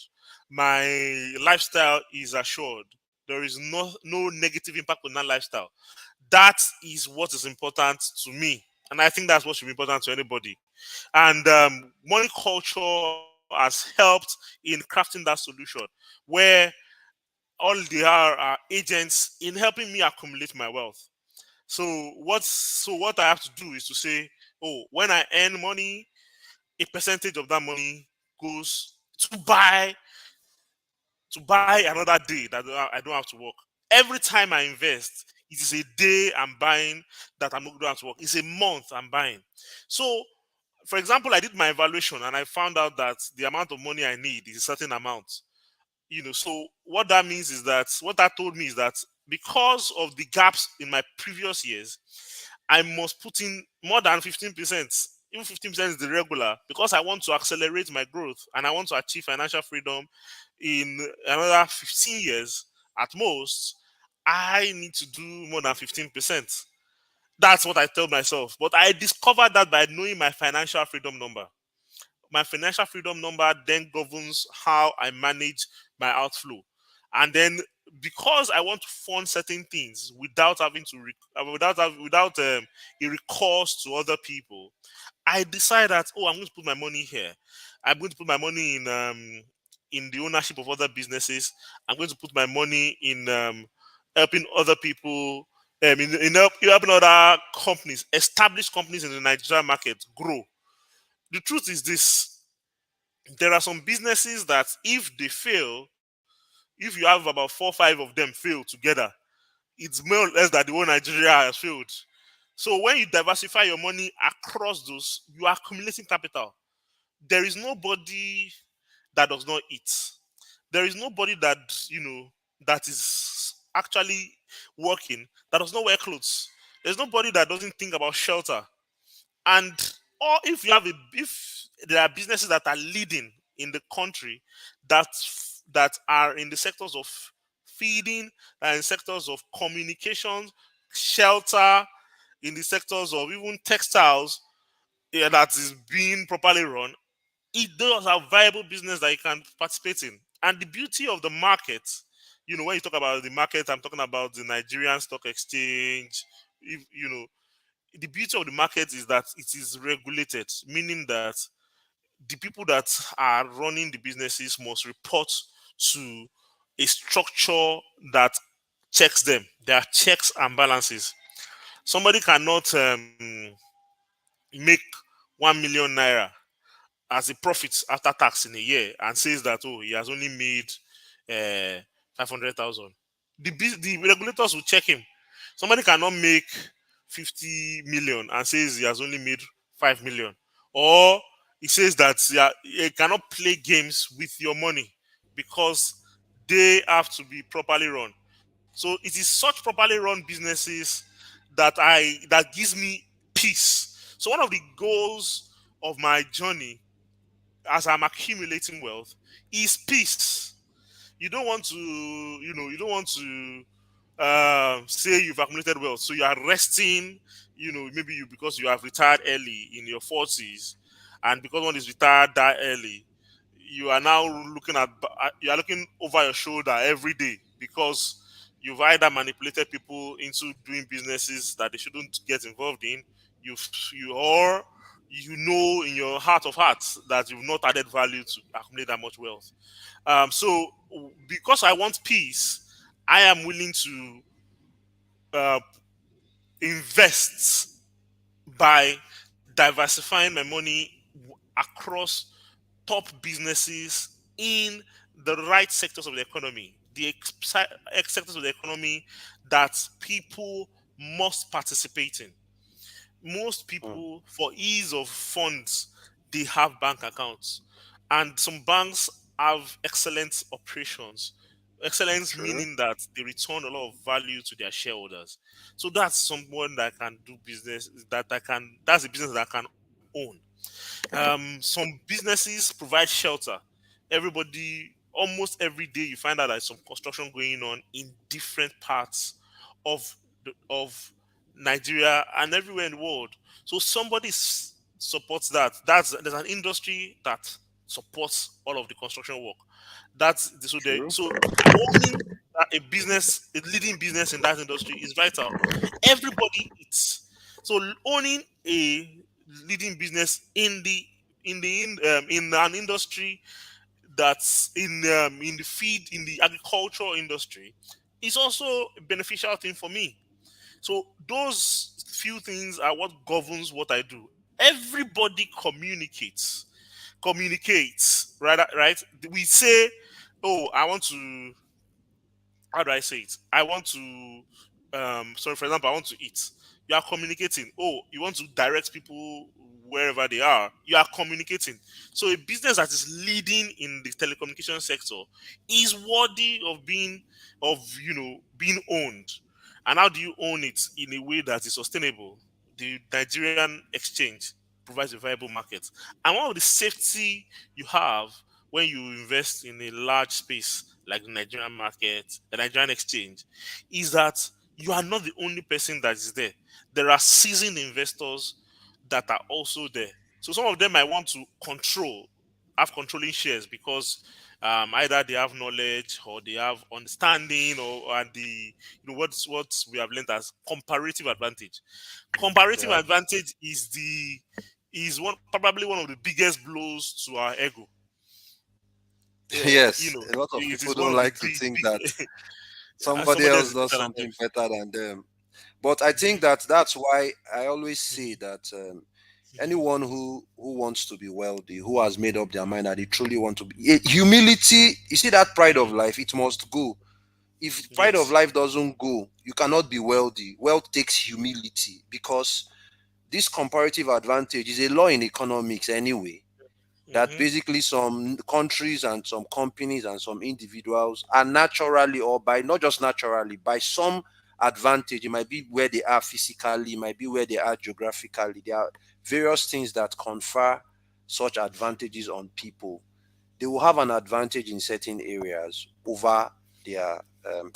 my lifestyle is assured. There is no negative impact on that lifestyle. That is what is important to me. And I think that's what should be important to anybody. And money culture has helped in crafting that solution where all they are agents in helping me accumulate my wealth. So what I have to do is to say, oh, when I earn money, a percentage of that money goes to buy another day that I don't have to work. Every time I invest, it is a day I'm buying that I'm not going to have to work. It's a month I'm buying. So, for example, I did my evaluation and I found out that the amount of money I need is a certain amount. So what that means is that what that told me is that because of the gaps in my previous years, I must put in more than 15%. Even 15% is the regular because I want to accelerate my growth and I want to achieve financial freedom in another 15 years at most. I need to do more than 15%. That's what I tell myself. But I discovered that by knowing my financial freedom number. My financial freedom number then governs how I manage my outflow. And then because I want to fund certain things without having to without a recourse to other people, I decide that, oh, I'm going to put my money here. I'm going to put my money in the ownership of other businesses. I'm going to put my money in helping other people, helping other companies, established companies in the Nigerian market grow. The truth is this: there are some businesses that if they fail, if you have about 4 5 of them fail together, it's more or less that the whole Nigeria has failed. So when you diversify your money across those, you are accumulating capital. There is nobody that does not eat. There is nobody that is actually working that does not wear clothes. There's nobody that doesn't think about shelter. And or if there are businesses that are leading in the country that are in the sectors of feeding, in sectors of communications, shelter, in the sectors of even textiles, that is being properly run, it does have viable business that you can participate in. And the beauty of the market, when you talk about the market, I'm talking about the Nigerian Stock Exchange. If, the beauty of the market is that it is regulated, meaning that the people that are running the businesses must report to a structure that checks them. There are checks and balances. Somebody cannot make 1 million naira as a profit after tax in a year and says that, oh, he has only made 500,000. The regulators will check him. Somebody cannot make 50 million and says he has only made 5 million. Or he says that he cannot play games with your money because they have to be properly run. So it is such properly run businesses that gives me peace. So one of the goals of my journey as I'm accumulating wealth is peace. You don't want to say you've accumulated wealth, so you are resting. Maybe because you have retired early in your 40s, and because one is retired that early, you are now you are looking over your shoulder every day because you've either manipulated people into doing businesses that they shouldn't get involved in. You or you know in your heart of hearts that you've not added value to accumulate that much wealth. So because I want peace, I am willing to uh, invest by diversifying my money across top businesses in the right sectors of the economy, the sectors of the economy that people must participate in. Most Mm. people, for ease of funds, they have bank accounts, and some banks have excellent operations. Excellence True. meaning that they return a lot of value to their shareholders. So that's someone that can do business that's a business that I can own. Some businesses provide shelter. Almost every day, you find out there's some construction going on in different parts of of Nigeria and everywhere in the world. So somebody supports that. There's an industry that supports all of the construction work. That's so there. True. So owning a leading business in that industry is vital. Everybody eats, so owning a leading business in an industry that's in the feed in the agricultural industry is also a beneficial thing for me. So those few things are what governs what I do. Everybody communicates, right? We say, oh, I want to, how do I say it? I want to, sorry, for example, I want to eat. You are communicating. Oh, you want to direct people wherever they are. You are communicating. So a business that is leading in the telecommunication sector is worthy of being owned. And how do you own it in a way that is sustainable? The Nigerian exchange provides a viable market. And one of the safety you have when you invest in a large space like the Nigerian market, the Nigerian exchange, is that you are not the only person that is there. There are seasoned investors that are also there. So some of them might want to have controlling shares because either they have knowledge or they have understanding or and the what we have learned as comparative advantage. Comparative Yeah. advantage is one probably one of the biggest blows to our ego. Yes, a lot of It people is one don't of the like to think big that somebody somebody else else is does better than them. something better than them. But I think Mhm, that that's why I always say mhm, that mhm, anyone who wants to be wealthy, who has made up their mind that they truly want to be, humility. You see that pride of mhm. life, it must go. If pride of Yes. life doesn't go, you cannot be wealthy. Wealth takes humility because this comparative advantage is a law in economics anyway, that Hmm. basically some countries and some companies and some individuals are naturally, or by not just naturally, by some advantage. It might be where they are physically, it might be where they are geographically. There are various things that confer such advantages on people. They will have an advantage in certain areas over their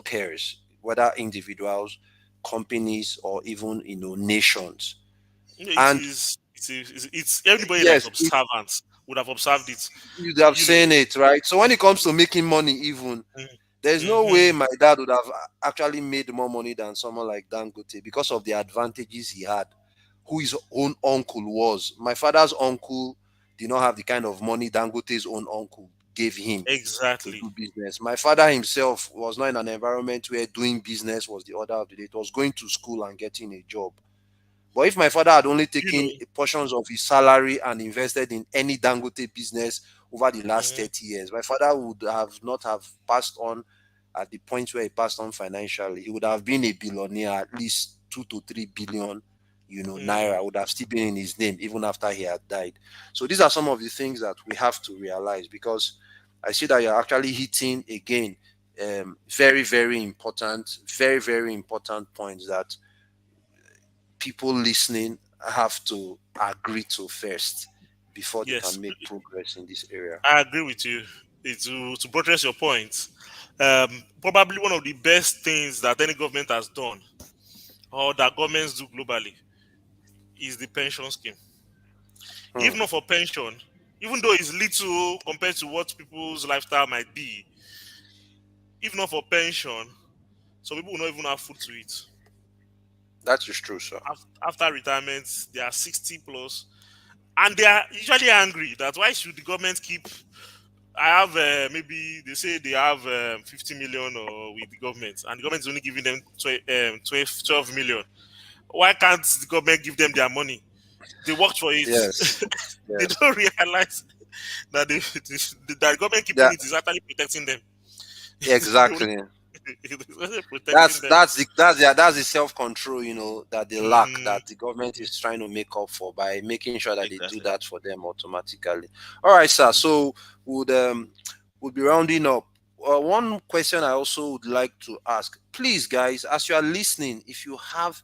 peers, whether individuals, companies, or even nations. It And is. It's anybody that is yes, it, observant would have observed it. you'd have You know. seen it, right? So when it comes to making money, even there's no way Mm-hmm. my dad would have actually made more money than someone like Dangote because of the advantages he had, who his own uncle was. My father's uncle did not have the kind of money Dangote's own uncle gave him to Exactly. do business. My father himself was not in an environment where doing business was the order of the day. It was going to school and getting a job. But if my father had only You taken know. portions of his salary and invested in any Dangote business over the last Hmm. 30 years, my father would have not have passed on at the point where he passed on financially. He would have been a billionaire, at least 2 to 3 billion, naira would have still been in his name even after he had died. So these are some of the things that we have to realize, because I see that you're actually hitting again very, very, very important points that people listening have to agree to first before they Yes, can make progress in this area. I agree with you. To buttress your point, probably one of the best things that any government has done or that governments do globally is the pension scheme. If Hmm, not for pension, even though it's little compared to what people's lifestyle might be, if not for pension, some people will not even have food to eat. that is true, sir. After retirement, they are 60 plus, and they are usually angry that why should the government keep. I have maybe they say they have 50 million or with the government, and the government is only giving them 12 million. Why can't the government give them their money? They worked for it. Yes, They yes. don't realize that that the government keeping That it is actually protecting them. exactly. It's actually protecting That's them. that's the that's the self control, that they lack, Hmm. that the government is trying to make up for by making sure that they do Exactly. that for them automatically. All right, sir. Mhm. So would be rounding up. One question I also would like to ask, please, guys, as you are listening, if you have,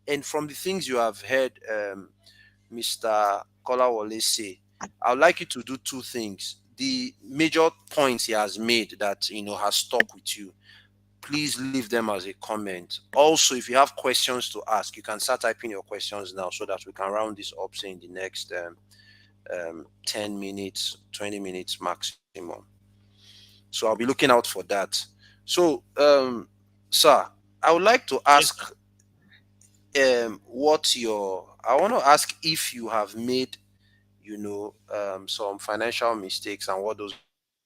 and from the things you have heard, Mr. Kolawole say, I would like you to do two things. The major points he has made that has stuck with you, please leave them as a comment. Also, if you have questions to ask, you can start typing your questions now so that we can round this up, say in the next 10 minutes, 20 minutes maximum. So I'll be looking out for that. So, sir, I would like to Yes, sir. ask what your I want to ask if you have made, some financial mistakes and what those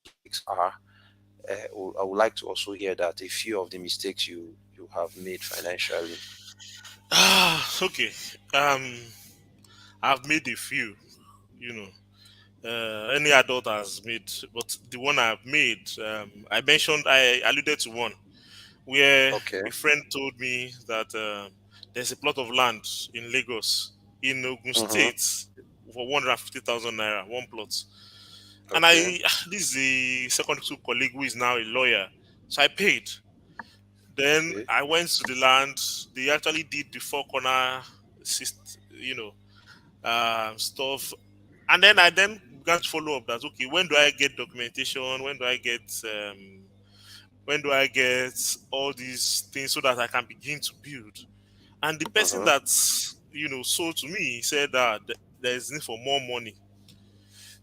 mistakes are. I would like to also hear that a few of the mistakes you have made financially. Okay. Um, I've made a few. You know, any adult has made, but the one I've made, I mentioned, I alluded to one where Okay. a friend told me that there's a plot of land in Lagos, in Ogun Mm-hmm. State, for 150,000 naira, one plot. And Okay. this is a secondary school colleague who is now a lawyer. So I paid. Then Okay. I went to the land. They actually did the four corner, stuff. And then I then began to follow up that, okay, when do I get documentation? When do I get all these things so that I can begin to build? And the person Mm-hmm. that sold to me said that there is need for more money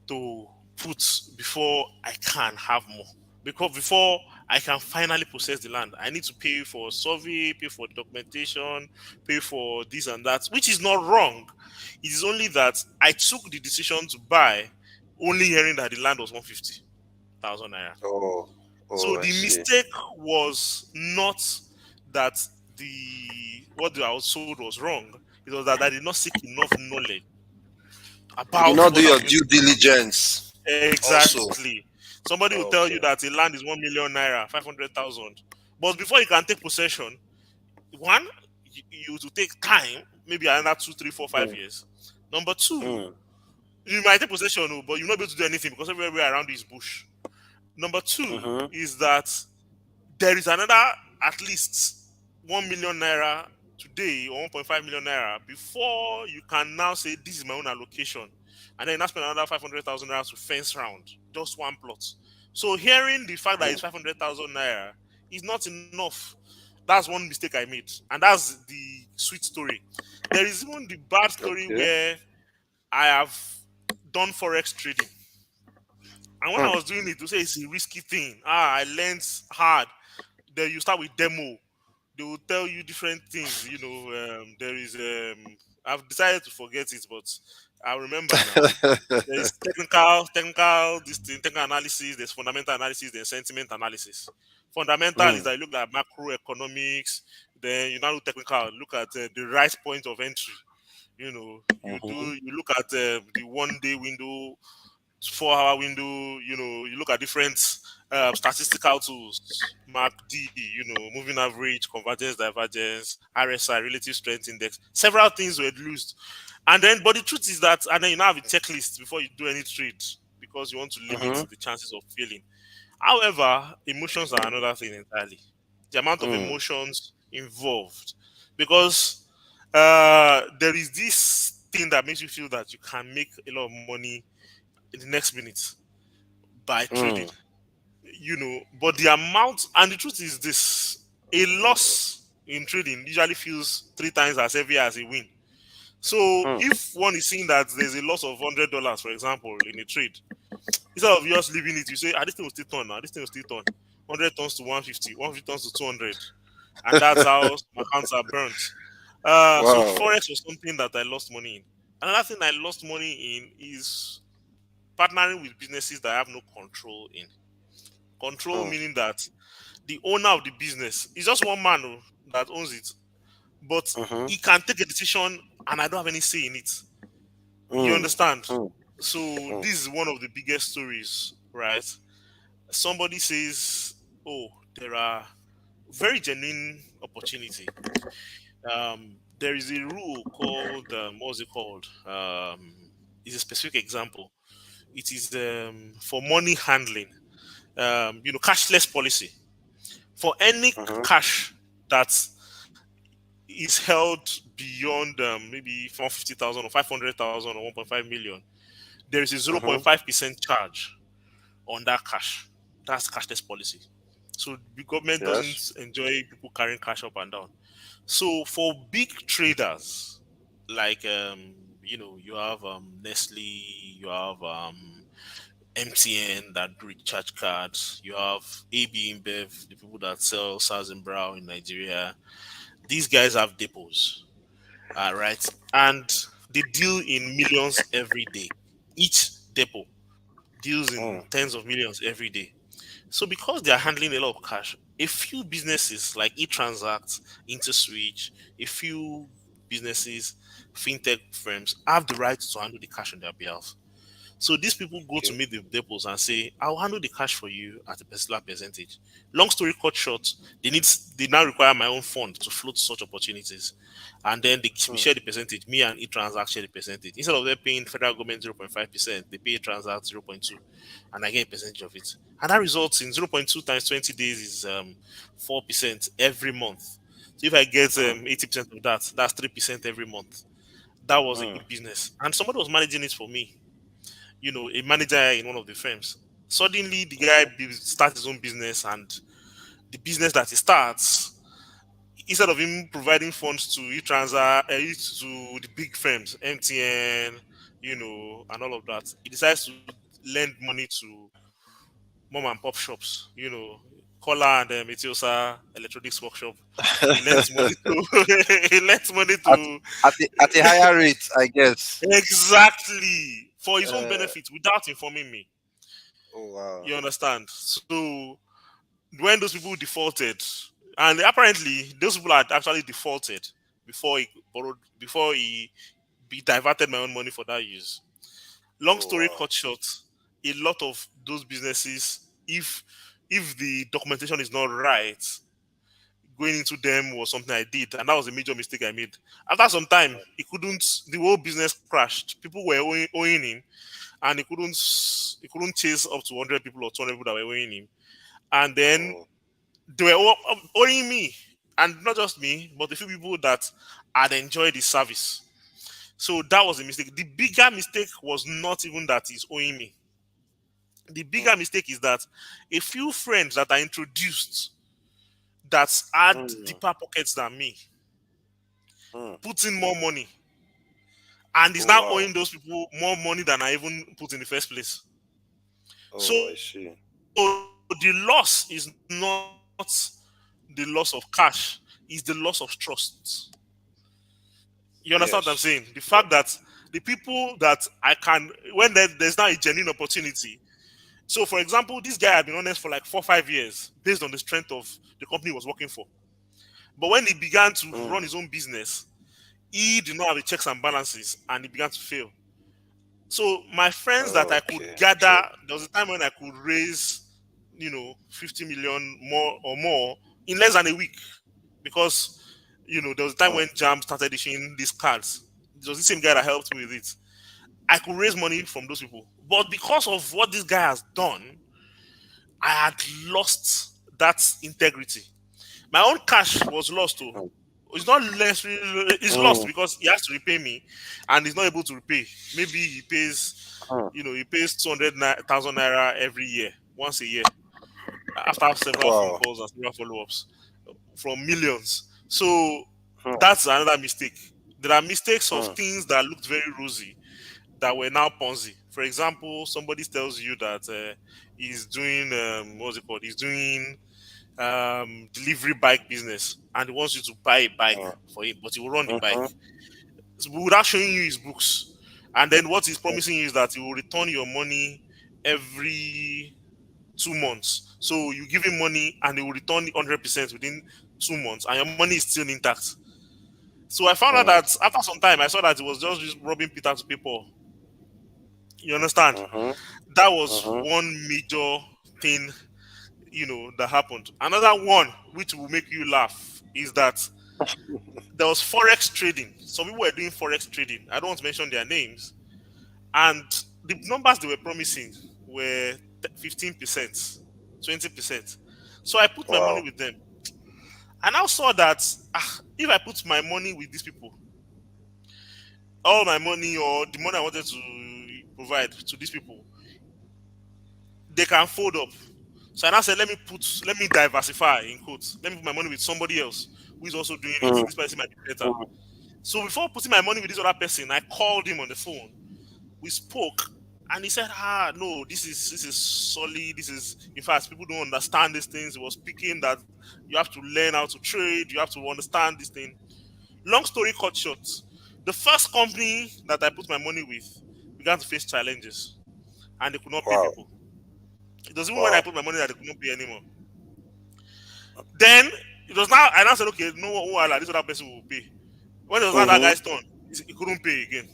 to put before I can have more. Because before I can finally possess the land, I need to pay for survey, pay for documentation, pay for this and that, which is not wrong. It is only that I took the decision to buy only hearing that the land was 150,000 naira. Oh. So Oh, I the see. mistake was not that the what I was sold was wrong. It was that I did not seek enough knowledge You did about not do what I your was going due to buy. diligence. Also. Exactly. Somebody will tell you Okay. that a land is 1 million naira, 500,000. But before you can take possession, one, you to take time, maybe another 2, 3, 4, 5 years. Number two, Mm. you might take possession, oh, but you'll not be able to do anything because everywhere around you is bush. Number two Mm-hmm. is that there is another at least 1 million naira today or 1.5 million naira before you can now say this is my own allocation, and then you now spend another 500,000 naira to fence round just one plot. So hearing the fact that Mm. it's 500,000 naira is not enough. That's one mistake I made, and that's the sweet story. There is even the bad story Okay. where I have done forex trading, and when I Mm. was doing it, to say it's a risky thing. I learned hard. Then you start with demo. They will tell you different things. There is I've decided to forget it, but I remember now. There is technical this thing, technical analysis. There's fundamental analysis. There's sentiment analysis. Fundamental is Mm. that you look at macroeconomics. Then you now look technical. Look at the right point of entry. Mm-hmm. You look at the 1 day window, 4 hour window. You look at different statistical tools, MACD, moving average, convergence, divergence, RSI, relative strength index. Several things were used, and then but the truth is that, and then you now have a checklist before you do any trade because you want to limit Mm-hmm. the chances of failing. However, emotions are another thing entirely. The amount of Mm. emotions involved, because there is this thing that makes you feel that you can make a lot of money in the next minute by trading, Mm. but the amount, and the truth is this: a loss in trading usually feels 3 times as heavy as a win. So Mm. if one is seeing that there's a loss of $100, for example, in a trade, instead of just leaving it, you say, this thing will still turn now, this thing will still turn. 100 turns to 150, 150 turns to 200, and that's how some accounts are burnt. So Wow. forex was something that I lost money in. Another thing I lost money in is partnering with businesses that I have no control in. Control Mm. meaning that the owner of the business is just one man that owns it, but Mm-hmm. he can take a decision and I don't have any say in it. You Mm. understand? Mm. So Mm. this is one of the biggest stories, right? Somebody says, "Oh, there are very genuine opportunity." There is a rule called what's it called? It's a specific example. It is for money handling. Cashless policy for any Mm-hmm. cash that is held beyond maybe 450,000 or 500,000 or 1.5 million, there is a Mm-hmm. 0.5% charge on that cash. That's cashless policy. So the government doesn't Yes. enjoy people carrying cash up and down. So for big traders, like you have Nestle, you have MTN that do recharge cards. You have AB InBev, the people that sell SARS and Brow in Nigeria. These guys have depots, right? And they deal in millions every day. Each depot deals in mm, tens of millions every day. So because they are handling a lot of cash, a few businesses like eTransact, InterSwitch, a few businesses, fintech firms have the right to handle the cash on their behalf. So these people go to okay. meet the depots and say, "I'll handle the cash for you at a particular percentage." Long story cut short, they now require my own fund to float such opportunities, and then we Mm, share the percentage. Me and eTransact share the percentage. Instead of them paying federal government 0.5%, they pay Transact 0.2, and I get a percentage of it. And that results in 0.2 times 20 days is 4% every month. So if I get mm, 80% of that, that's 3% every month. That was a mm, good business, and somebody was managing it for me, a manager in one of the firms. Suddenly, the guy starts his own business, and the business that he starts, instead of him providing funds to to the big firms, MTN, and all of that, he decides to lend money to mom and pop shops, Kola and Etiosa Electronics Workshop. He lends money to he lends money at to at a higher rate, I guess. exactly for his own Uh, benefit without informing me. oh wow. You understand? So when those people defaulted, and apparently those people had actually defaulted before he be diverted my own money for that use. Long Oh story wow. cut short, a lot of those businesses, if the documentation is not right, going into them was something I did, and that was a major mistake I made. After some time, he couldn't. The whole business crashed. People were owing him, and he couldn't chase up to 100 people or 200 people that were owing him. And then Oh, they were owing me, and not just me, but a few people that had enjoyed the service. So that was a mistake. The bigger mistake was not even that he's owing me. The bigger mm, mistake is that a few friends that I introduced that had mm, deeper pockets than me mm. put in more money, and is Oh now wow. owing those people more money than I even put in the first place. So Oh, I see. the loss is not the loss of cash, is the loss of trust. You understand what I'm saying? The Yes. fact that the people that I can, when there's now a genuine opportunity. So, for example, this guy had been honest for like 4 5 years based on the strength of the company he was working for. But when he began to Mm. run his own business, he did not have the checks and balances and he began to fail. So, my friends that I could Okay. gather, True. there was a time when I could raise, 50 million more in less than a week because, there was a time Mm, when Jam started issuing these cards. It was the same guy that helped me with it. I could raise money from those people. But because of what this guy has done, I had lost that integrity. My own cash was lost too. mm, It's not necessarily it's lost mm, because he has to repay me and he's not able to repay. Maybe mm. he pays 200,000 naira every year, once a year, after several phone Wow. calls and several follow-ups from millions. So Mm, that's another mistake. There are mistakes of mm, things that looked very rosy that were now Ponzi. For example, somebody tells you that he's doing what's it called? He's doing delivery bike business, and he wants you to buy a bike mm, for him, but he will run the bike mhm, so without showing you his books. And then what he's mm. promising you is that he will return your money every 2 months. So you give him money and he will return 100% within 2 months, and your money is still intact. So I found out Mm, that after some time, I saw that it was just robbing Peter to pay Paul. You understand? mhm, That was mhm. one major thing, that happened. Another one, which will make you laugh, is that there was forex trading. Some people were doing forex trading. I don't want to mention their names. And the numbers they were promising were 15%, 20%. So I put my money Wow. with them. And I saw that if I put my money with these people, all my money or the money I wanted to provide to these people, they can fold up. So I now said, let me diversify in quotes. Let me put my money with somebody else who is also doing it. Mm, This person might be better. mm, So before putting my money with this other person, I called him on the phone. We spoke, And he said, no, this is solid. This is, in fact, people don't understand these things. He was speaking that you have to learn how to trade, you have to understand this thing. Long story cut short, the first company that I put my money with began to face challenges, and they could not pay Wow. people. It was even when I Wow. put my money that they could not pay anymore. Then it was now I now said, okay, no, this other person will pay. When it was not that Mm-hmm. guy's turn, he couldn't pay again.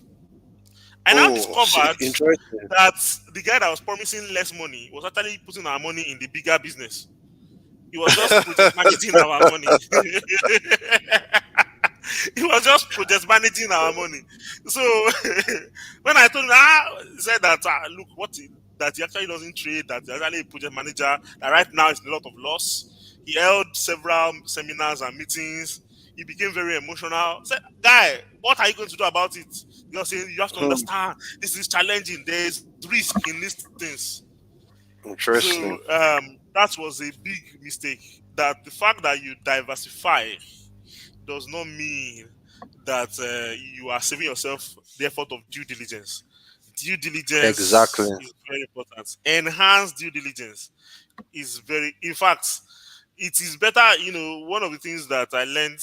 I now Oh, see, discovered interesting. that the guy that was promising less money was actually putting our money in the bigger business. He was just project managing our money. He was just project managing our money. So when I told him, he said that look, that he actually doesn't trade, that he's actually a project manager, that right now it's a lot of loss. He held several seminars and meetings. He became very emotional. I said, guy, what are you going to do about it? You know, saying you have to Hmm. understand this is challenging. There's risk in these things. So Interesting. that was a big mistake. That the fact that you diversify does not mean that you are saving yourself the effort of due diligence. Due Exactly. diligence is very important. Enhanced due diligence is very, in fact, it is better. One of the things that I learned,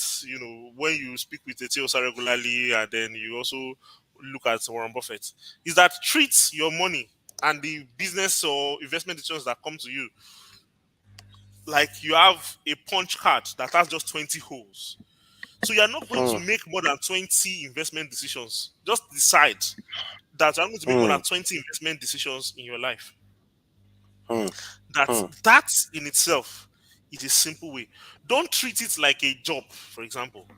when you speak with Etiosa regularly and then you also look at Warren Buffett, is that treat your money and the business or investment decisions that come to you like you have a punch card that has just 20 holes. So you're not going to Hmm. make more than 20 investment decisions. Just decide that you're going to make more Hmm. than 20 investment decisions in your life. Hmm. Hmm. That in itself is a simple way. Don't treat it like a job, for example.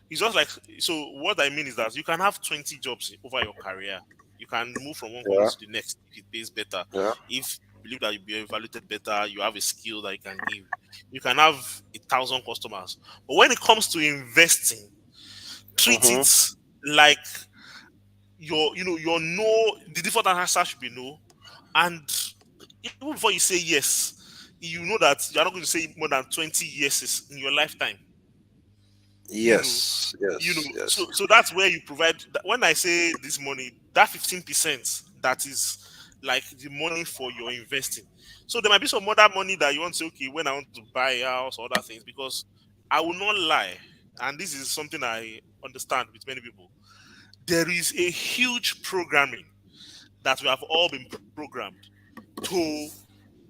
It's just like, so what I mean is that you can have 20 jobs over your career. You can move from one company Yeah. to the next if it pays better. Yeah. If you believe that you'll be evaluated better, you have a skill that you can give. You can have 1,000 customers. But when it comes to investing, treat Mm-hmm. it like your no, the default answer should be no. And even before you say yes, you know that you're not going to say more than 20 yeses in your lifetime. You know, Yes. Yes. so Yes. that's where you provide when I say this money, that 15% that is like the money for your investing. So there might be some other money that you want to say, okay, when I want to buy a house or other things, because I will not lie, and this is something I understand with many people. There is a huge programming that we have all been programmed to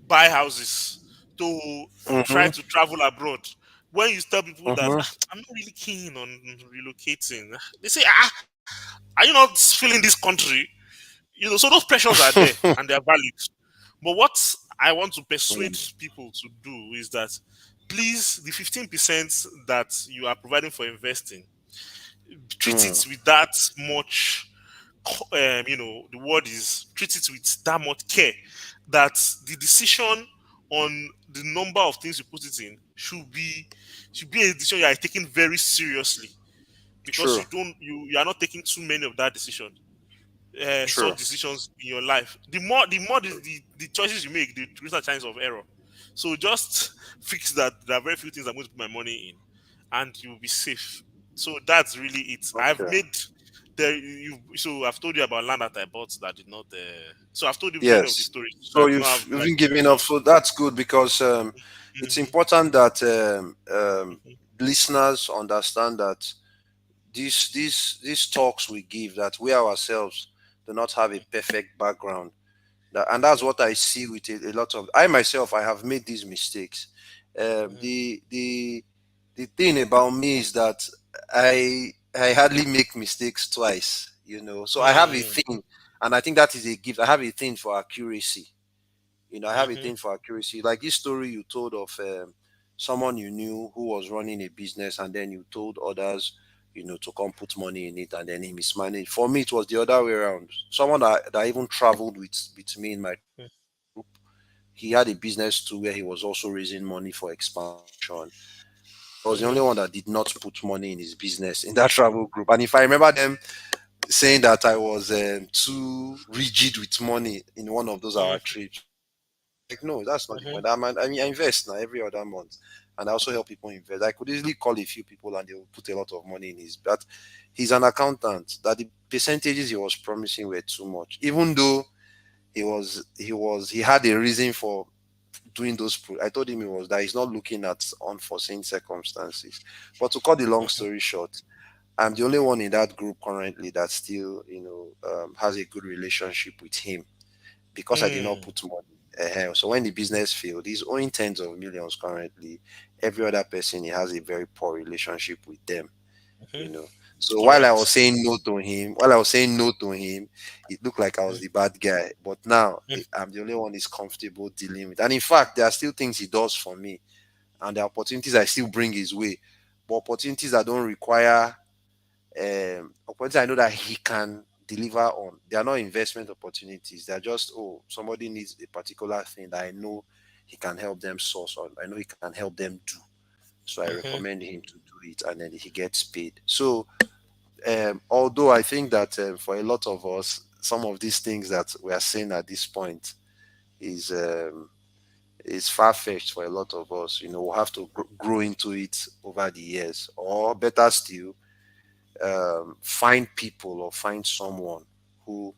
buy houses, to try Mm-hmm. to travel abroad. When you tell people that Mm-hmm. I'm not really keen on relocating, they say, are you not feeling this country? So those pressures are there and they are valid. But what I want to persuade people to do is that please, the 15% that you are providing for investing, treat Mm. it with that much the word is treat it with that much care that the decision on the number of things you put it in should be a decision you are taking very seriously, because True. you are not taking too many of that decision, True. such decisions in your life. The more the choices you make, the greater chance of error. So just fix that there are very few things I'm going to put my money in, and you'll be safe. So that's really it. I've Okay. made so I've told you about land that I bought that did not. So I've told you many of the Yes. stories So that do not you've have you've like. been giving up. So that's good because it's Mhm, important that mhm, listeners understand that these talks we give, that we ourselves do not have a perfect background. And that's mhm, what I see with a lot of I myself. I have made these mistakes. mhm, The thing about me is that I hardly make mistakes twice. So I have a mhm, thing, and I think that is a gift. I have a thing for accuracy. I have a mhm, thing for accuracy. Like this story you told of someone you knew who was running a business, and then you told others, to come put money in it, and then he mismanaged. For me, it was the other way around. Someone that even traveled with me in my mhm, travel group. He had a business too where he was also raising money for expansion. I was the only one mhm, that did not put money in his business in that travel group. And if I remember them saying that I was too rigid with money in one of those our mhm, trips, I was like, no, that's not the mhm, point. I invest now every other month, and I also help people invest. I could easily call a few people and they will put a lot of money in his. But he's an accountant. That the percentages he was promising were too much, even though he had a reason for doing those I told him it was that he's not looking at unforeseen circumstances. But to cut the long story short, I'm the only one in that group currently that still, has a good relationship with him because I did not Mm, put money. So when the business failed, he's owing tens of millions currently. Every other person, he has a very poor relationship with them, you mhm. know. So Correct. while I was saying no to him, it looked like I was Mm, the bad guy. But now mm, I'm the only one he's comfortable dealing with. And in fact, there are still things he does for me, and the opportunities I still bring his way. But opportunities that don't require opportunities I know that he can deliver on. They are not investment opportunities. They are just, oh, somebody needs a particular thing that I know he can help them source, or I know he can help them do. So I mhm. recommend him to do it, and then he gets paid. So although I think that for a lot of us, some of these things that we are saying at this point is far fetched for a lot of us. We'll have to grow into it over the years, or better still, find people or find someone who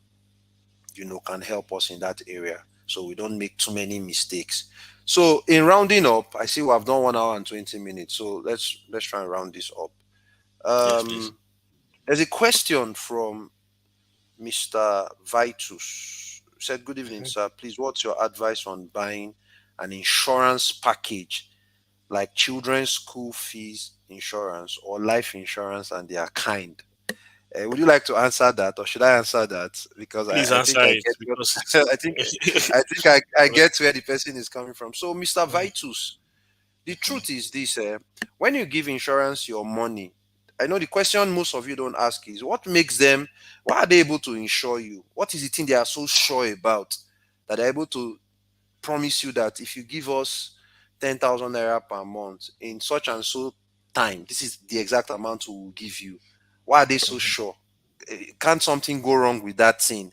can help us in that area, so we don't make too many mistakes. So in rounding up, I see we have done 1 hour and 20 minutes. So let's try and round this up. Yes, please. There's a question from Mr. Vitus. Said, good evening, Mhm. sir. Please, what's your advice on buying an insurance package like children's school fees insurance or life insurance and their kind? Would you like to answer that, or should I answer that? Because Please I answer think I it get what because I think I get where the person is coming from. So, Mr. Mm, Vitus, the mhm, truth is this: when you give insurance your money, I know the question most of you don't ask is what makes them, why are they able to insure you? What is the thing they are so sure about that they're able to promise you that if you give us 10,000 naira per month in such and so time, this is the exact amount we will give you? Why are they so mhm, sure? Can't something go wrong with that thing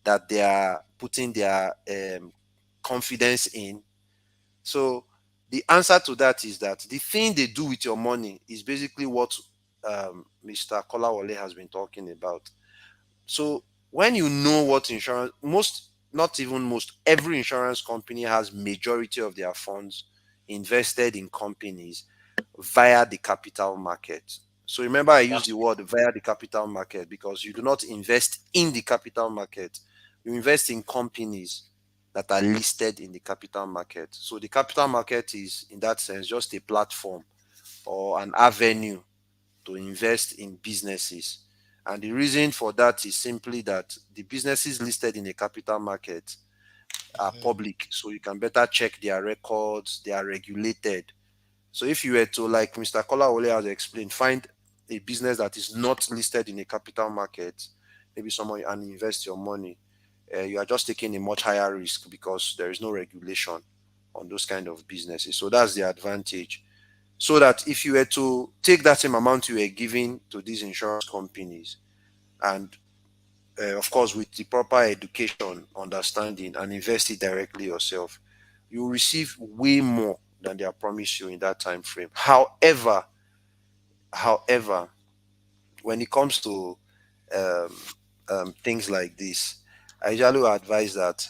that they are putting their confidence in? So the answer to that is that the thing they do with your money is basically what Mr. Kolawole has been talking about. So when you know what insurance, most, not even most, every insurance company has majority of their funds invested in companies via the capital market. So remember, I use that's the true. word via the capital market because you do not invest in the capital market. You invest in companies that are listed in the capital market. So the capital market is, in that sense, just a platform or an avenue to invest in businesses. And the reason for that is simply that the businesses listed in the capital market are Mhm, public, so you can better check their records, they are regulated. So if you were to, like Mr. Kolawole has explained, find a business that is not listed in a capital market, maybe someone, and invest your money, you are just taking a much higher risk because there is no regulation on those kind of businesses. So that's the advantage. So that if you were to take that same amount you were giving to these insurance companies, and of course with the proper education, understanding, and invest it directly yourself, you will receive way more than they are promised you in that time frame. However, when it comes to um, things like this, I usually would advise that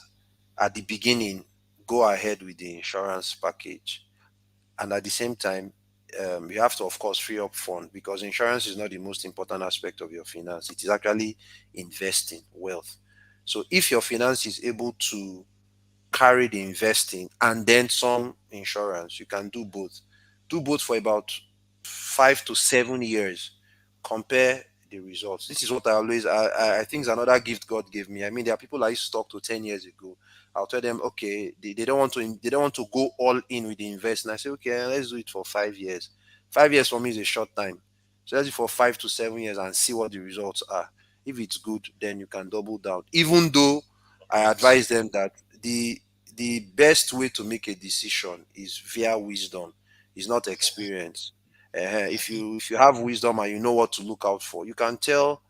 at the beginning, go ahead with the insurance package, and at the same time, you have to, of course, free up fund, because insurance is not the most important aspect of your finance. It is actually investing wealth. So if your finance is able to carry the investing and then some insurance, you can do both for about 5 to 7 years. Compare the results. This is what I think is another gift God gave me. I mean, there are people I used to talk to 10 years ago. I'll tell them, okay, they don't want to go all in with the invest, and I say, okay, let's do it for 5 years. 5 years for me is a short time, so let's do it for 5 to 7 years and see what the results are. If it's good, then you can double down, even though I correct. advise them that the the best way to make a decision is via wisdom, is not experience. If you have wisdom and you know what to look out for, you can tell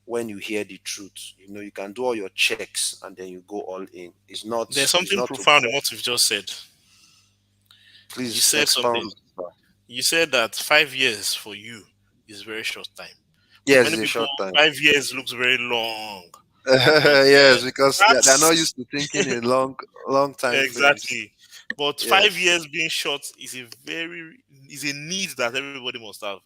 when you hear the truth. You can do all your checks and then you go all in. It's not There's it's something not to profound in what you've just said. You please said something. expound. You said that 5 years for you is very short time. For Yes, many it's a people, short time. 5 years looks very long. But Yes, because they're not that's used to thinking in long time frames. exactly. But 5 years Yes. being short is a need that everybody must have.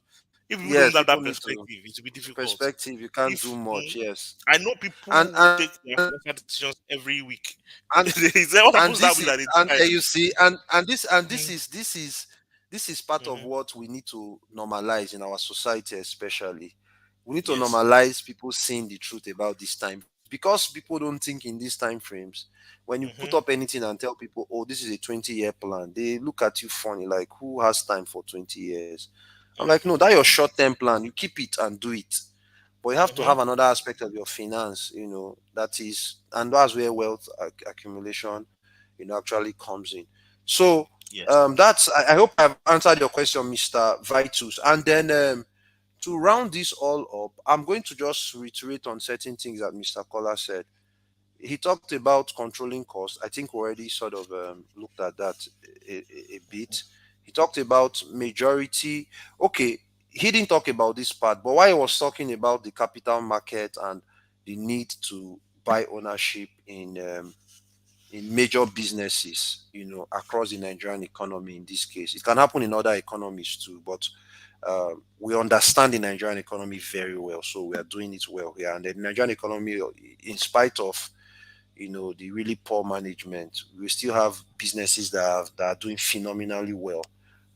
If people don't Yes, have that people need perspective, to it will be difficult. perspective. You can't If do much. Yes. I know people And who and take their financial decisions every week. and They say, what and happens that this week is that they and decide? you see and Mhm, this is part of mhm, what we need to normalize in our society, especially. We need to yes. normalize people seeing the truth about this time, because people don't think in these time frames. When you put up Mhm, anything and tell people, oh, this is a 20-year plan, they look at you funny, like, who has time for 20 years? I'm like, no, mhm, that your short-term plan, you keep it and do it. But you have to mhm, have another aspect of your finance, that is, and that's where wealth accumulation, actually comes in. So yes. I hope I've answered your question, Mr. Vitus. And then to round this all up, I'm going to just reiterate on certain things that Mr. Kola said. He talked about controlling costs. I think we already sort of looked at that a bit. He talked about majority. Okay, he didn't talk about this part, but while he was talking about the capital market and the need to buy ownership in major businesses, across the Nigerian economy in this case. It can happen in other economies too, but we understand the Nigerian economy very well, so we are doing it well here. And the Nigerian economy, in spite of the really poor management, we still have businesses that are doing phenomenally well,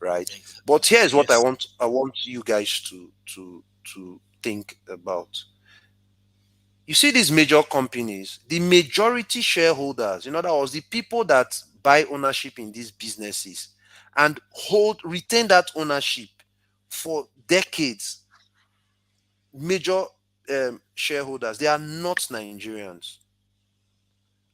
right? Exactly. But here's what Yes. I want you guys to think about. You see, these major companies, the majority shareholders, in other words, the people that buy ownership in these businesses and retain that ownership for decades, major shareholders, they are not Nigerians.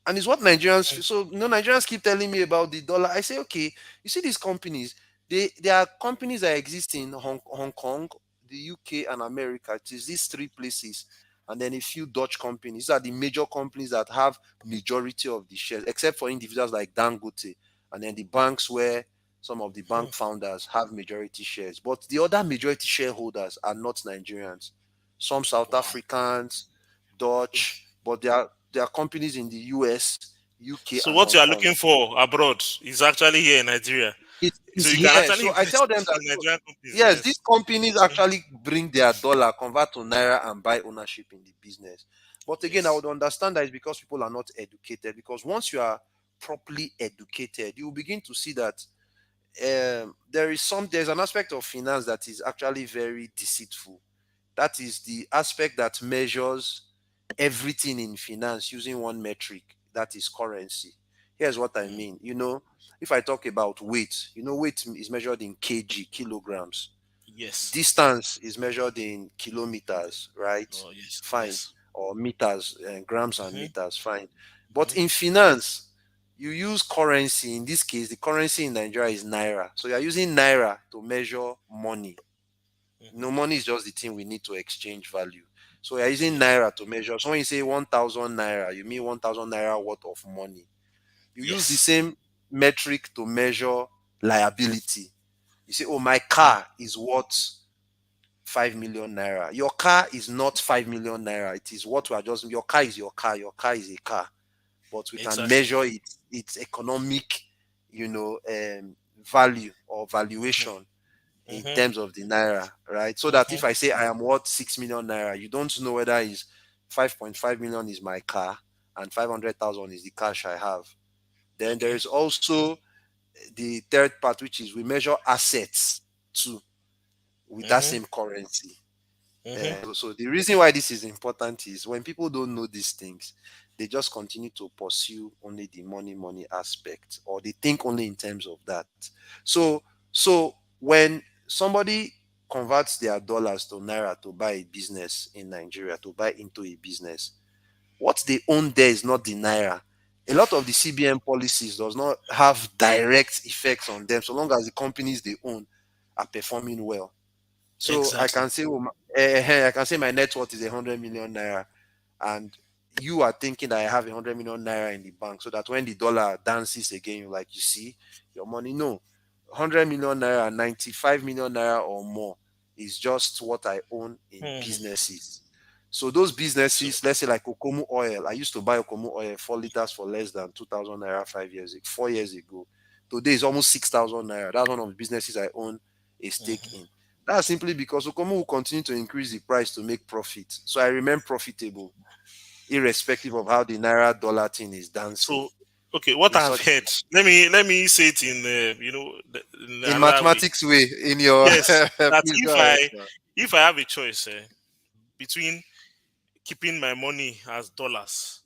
And it's what Nigerians feel. So Nigerians keep telling me about the dollar. I say, okay, you see these companies, there are companies that exist in Hong Kong, the UK, and America. It is these three places, and then a few Dutch companies. These are the major companies that have majority of the shares, except for individuals like Dangote, and then the banks where some of the Mhm, bank founders have majority shares. But the other majority shareholders are not Nigerians. Some South wow. Africans, Dutch, but there are companies in the US, UK, So and what Hong you are Kong. looking for abroad is actually here in Nigeria. It So is you can here. actually So I tell invest them that, in Nigerian companies. yes, these Yes. companies actually bring their dollar, convert to naira, and buy ownership in the business. But again, I Yes. would understand that it's because people are not educated. Because once you are properly educated, you will begin to see that there's an aspect of finance that is actually very deceitful. That is the aspect that measures everything in finance using one metric, that is currency. Here's what I Mm, mean. If I talk about weight, weight is measured in kg, kilograms. yes. Distance is measured in kilometers, right? Oh, yes. Fine. Yes. Or meters, grams and Mhm, meters, fine. But mhm, in finance, you use currency. In this case, the currency in Nigeria is naira. So you're using naira to measure money. mhm. No, money is just the thing we need to exchange value. So you're using Yes. naira to measure. So when you say 1,000 naira, you mean 1,000 naira worth of money. You use the Yes. same metric to measure liability. You say, oh, my Mhm, car is worth 5 million naira. Your car is not 5 million naira. It is what we are just, your car is your car. Your car is a car. But we can exactly. measure its economic, value or Mhm, valuation in mhm. terms of the naira, right? So that Mhm. if I say I am worth 6 million naira, you don't know whether is 5.5 million is my car and 500,000 is the cash I have. Then there Okay. is also the third part, which is we measure assets too with that Mhm. same currency. Mhm. So the reason why this is important is when people don't know these things, they just continue to pursue only the money aspect, or they think only in terms of that. So when somebody converts their dollars to naira to buy a business in Nigeria, to buy into a business, what they own there is not the naira. A lot of the CBN policies does not have direct effects on them, so long as the companies they own are performing well. So I Exactly. can say, oh, I can say my net worth is 100 million naira, and you are thinking that I have 100 million naira in the bank, so that when the dollar dances again, you're like, you see your money. No, 100 million naira, 95 million naira or more is just what I own in Mhm. businesses. So those So businesses, let's say like Okomu Oil, I used to buy Okomu Oil 4 liters for less than 2,000 naira 5 years ago, 4 years ago. Today is almost 6,000 naira. That's one of the businesses I own a stake in. That's simply because Okomu will continue to increase the price to make profit. So I remain profitable, irrespective of how the naira dollar thing is dancing. so okay, what In I've such heard. Let me say it in in in another way. mathematics way, in your Yes, that please if go ahead, I sir. if I have a choice between keeping my money as dollars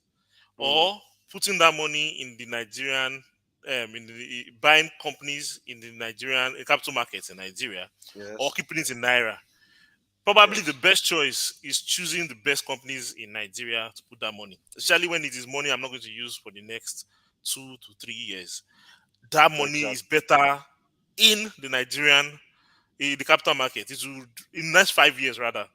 Mm, or putting that money in the Nigerian in the buying companies in the Nigerian capital markets in Nigeria, or yes, keeping it in naira. Probably the yes, best choice is choosing the best companies in Nigeria to put that money, especially when it is money I'm not going to use for the next 2 to 3 years. That money is exactly. better in the Nigerian, in the capital market. It will, in the next 5 years rather.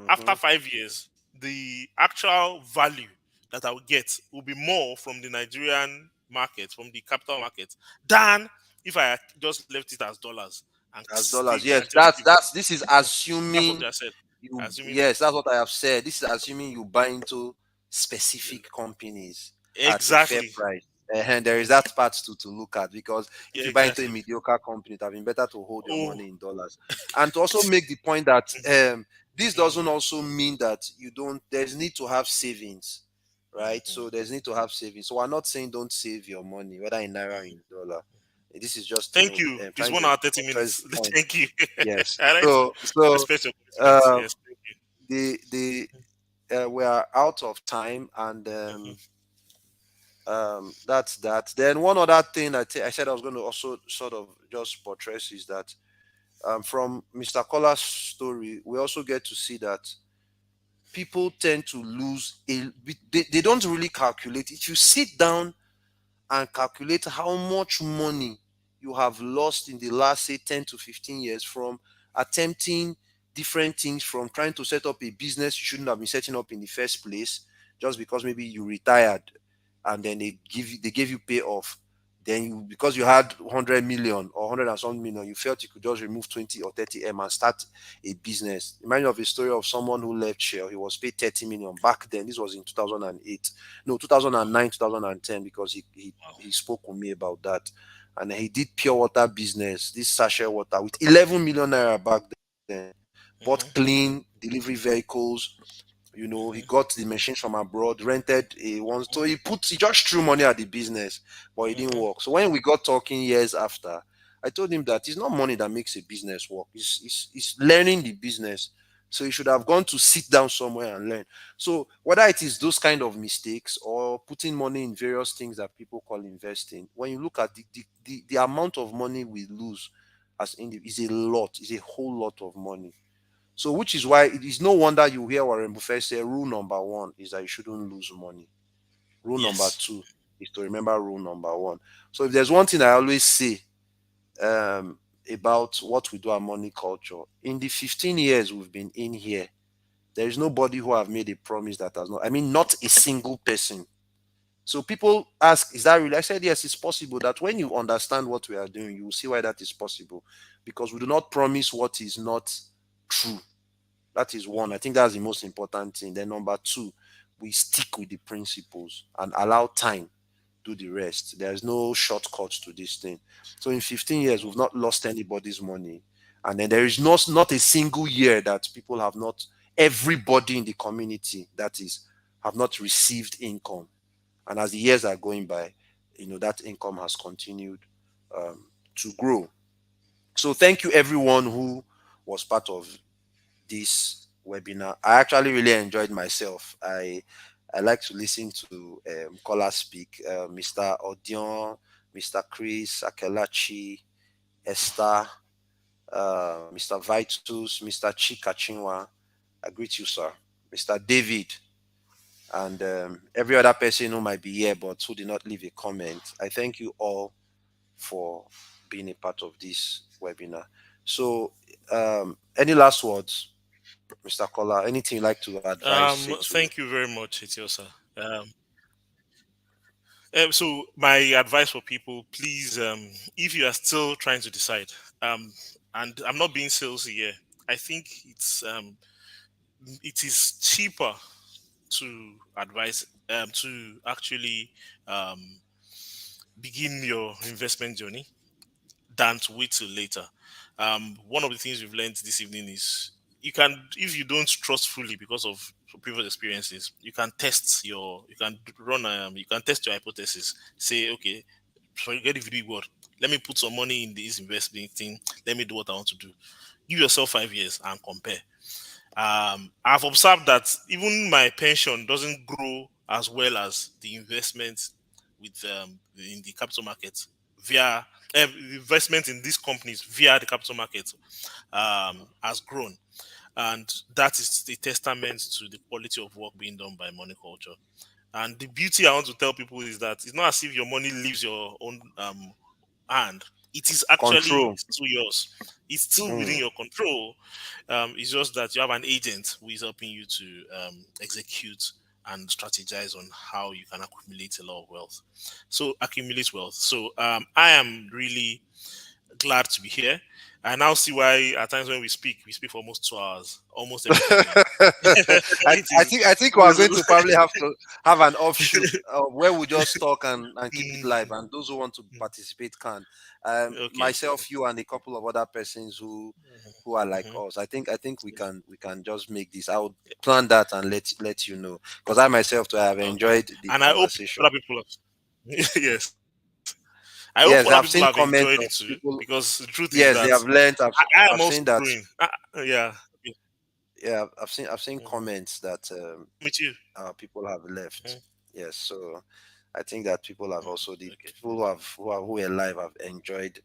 After Hmm. 5 years, the actual value that I will get will be more from the Nigerian market, from the capital market, than if I just left it as dollars and As dollars, stayed there yes. and just That's keep. that's this is That's what assuming I said. you, Assuming yes, that's what I have said. This is assuming you buy into specific companies at a fair exactly. price. And there is that part to look at, because if Yeah, you buy into a exactly. mediocre company, it would have been better to hold your Oh, money in dollars. And to also make the point that this mhm, doesn't also mean that you don't, there's need to have savings, right? mhm. So there's need to have savings. So we're not saying don't save your money, whether in naira or in dollar. This is just, Thank you. It's trying one to hour 30 minutes. buttress the point. Thank you. Yes. I like to So respect your commitments. um, Yes, thank you. the we are out of time, and that's that. Then one other thing I said I was going to also sort of just buttress is that from Mr. Collar's story, we also get to see that people tend to lose they don't really calculate. If you sit down and calculate how much money you have lost in the last, say, 10 to 15 years from attempting different things, from trying to set up a business you shouldn't have been setting up in the first place, just because maybe you retired and then they gave you payoff. Then you, because you had 100 million or 100 and some million, you felt you could just remove 20 or 30 m and start a business. Remind me of a story of someone who left Shell. He was paid 30 million back then. This was in 2008, no, 2009, 2010, because Wow. he spoke with me about that. And he did pure water business, this sachet water, with 11 million naira back then. Bought Mm-hmm, clean delivery vehicles. He mm-hmm, got the machines from abroad, rented a one. So he just threw money at the business, but it didn't mm-hmm, work. So when we got talking years after, I told him that it's not money that makes a business work. It's learning the business. So you should have gone to sit down somewhere and learn. So whether it is those kind of mistakes or putting money in various things that people call investing, when you look at the amount of money we lose as is a lot, is a whole lot of money. So, which is why it is no wonder you hear Warren Buffett say rule number one is that you shouldn't lose money. Rule number yes. two is to remember rule number one. So, if there's one thing I always say about what we do at money culture, in the 15 years we've been in here, there is nobody who have made a promise that has not. I mean, not a single person. So people ask, is that really? I said, yes, it's possible that when you understand what we are doing, you will see why that is possible. Because we do not promise what is not true. That is one. I think that's the most important thing. Then number two, we stick with the principles and allow time do the rest. There's no shortcuts to this thing. So in 15 years, we've not lost anybody's money. And then there is not a single year that people have not, everybody in the community, that is, have not received income. And as the years are going by, that income has continued to grow. So thank you everyone who was part of this webinar. I actually really enjoyed myself. I like to listen to callers speak. Mr. Odion, Mr. Chris, Akelachi, Esther, Mr. Vitus, Mr. Chika Chinwa. I greet you, sir. Mr. David, and every other person who might be here but who did not leave a comment. I thank you all for being a part of this webinar. So, any last words, Mr. Kola? Anything you'd like to advise, say to? Thank you very much, Etiosa. So my advice for people, please, if you are still trying to decide, um, and I'm not being salesy here, I think it's it is cheaper to advise to actually um, begin your investment journey than to wait till later. One of the things we've learned this evening is you can, if you don't trust fully because of previous experiences, you can run, you can test your hypothesis. Say, okay, forget if you do what, let me put some money in this investment thing. Let me do what I want to do. Give yourself 5 years and compare. I've observed that even my pension doesn't grow as well as the investment with in the capital market via investment in these companies via the capital market has grown, and that is a testament to the quality of work being done by money culture. And the beauty I want to tell people is that it's not as if your money leaves your own hand. It is actually Control. still yours. It's still within Mm. your control. It's just that you have an agent who is helping you to execute and strategize on how you can accumulate a lot of wealth. So accumulate wealth. So I am really glad to be here. I now see why at times when we speak for almost 2 hours, almost every time we. it is. I think we are going to probably have to have an offshoot where we just talk and keep it live, and those who want to participate can. Okay. Myself, you, and a couple of other persons who are like Mhm. us. I think we can just make this. I would plan that and let you know, because I myself too have Okay. enjoyed the And I hope conversation. other people have. Yes. I hope other Yes, people I've have seen enjoyed it comments too, of people. because the truth is Yes, that they have learned. I am I've also seen that. growing. Yeah. Okay. Yeah, I've seen Mhm. comments that With you. people have left. Mhm. Yes, so I think that people have Mm. also, the Okay. people who are alive have enjoyed,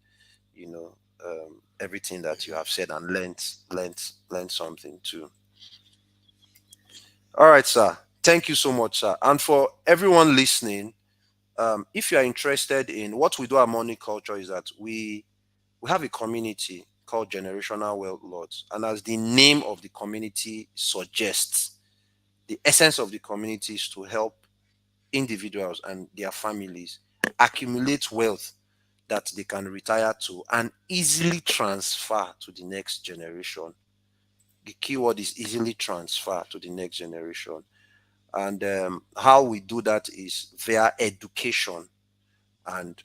you know, everything that you have said, and learned something too. All right, sir. Thank you so much, sir. And for everyone listening, if you are interested in what we do at Money Culture, is that we have a community called Generational Wealth Lords, and as the name of the community suggests, the essence of the community is to help individuals and their families accumulate wealth that they can retire to and easily transfer to the next generation. The keyword is easily transfer to the next generation. And how we do that is via education and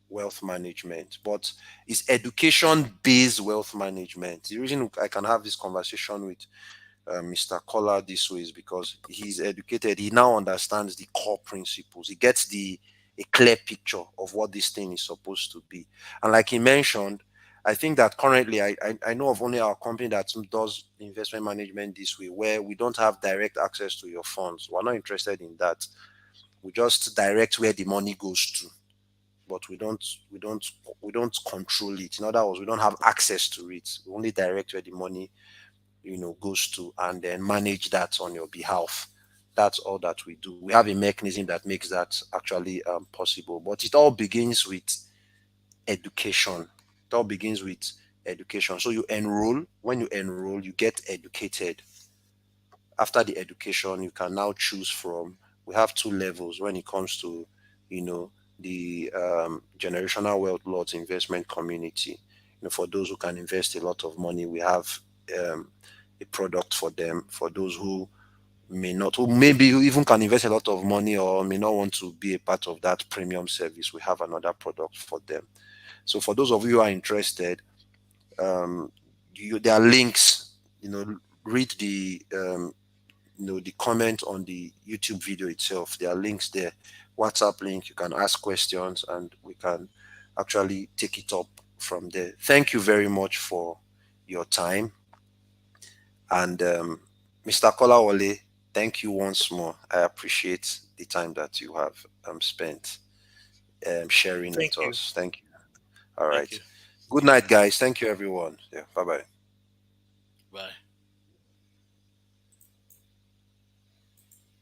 wealth management. But it's education based wealth management. The reason I can have this conversation with Mr. Collar this way is because he's educated. He now understands the core principles. He gets a clear picture of what this thing is supposed to be. And like he mentioned, I think that currently I know of only our company that does investment management this way, where we don't have direct access to your funds. We're not interested in that. We just direct where the money goes to, but we don't control it. In other words, we don't have access to it. We only direct where the money goes to, and then manage that on your behalf. That's all that we do. We have a mechanism that makes that actually possible, but it all begins with education. It all begins with education. So you enroll. When you enroll, you get educated. After the education, you can now choose from. We have two levels when it comes to you know the generational wealth lots investment community. For those who can invest a lot of money, we have um, a product for them. For those who may not, who maybe even can invest a lot of money or may not want to be a part of that premium service, we have another product for them. So for those of you who are interested, there are links. Read the comment on the YouTube video itself. There are links there, WhatsApp link. You can ask questions, and we can actually take it up from there. Thank you very much for your time. And Mr. Kolawole, thank you once more. I appreciate the time that you have spent sharing Thank with you. us. Thank you. All Thank right. you. Good night, guys. Thank you, everyone. Yeah. Bye bye.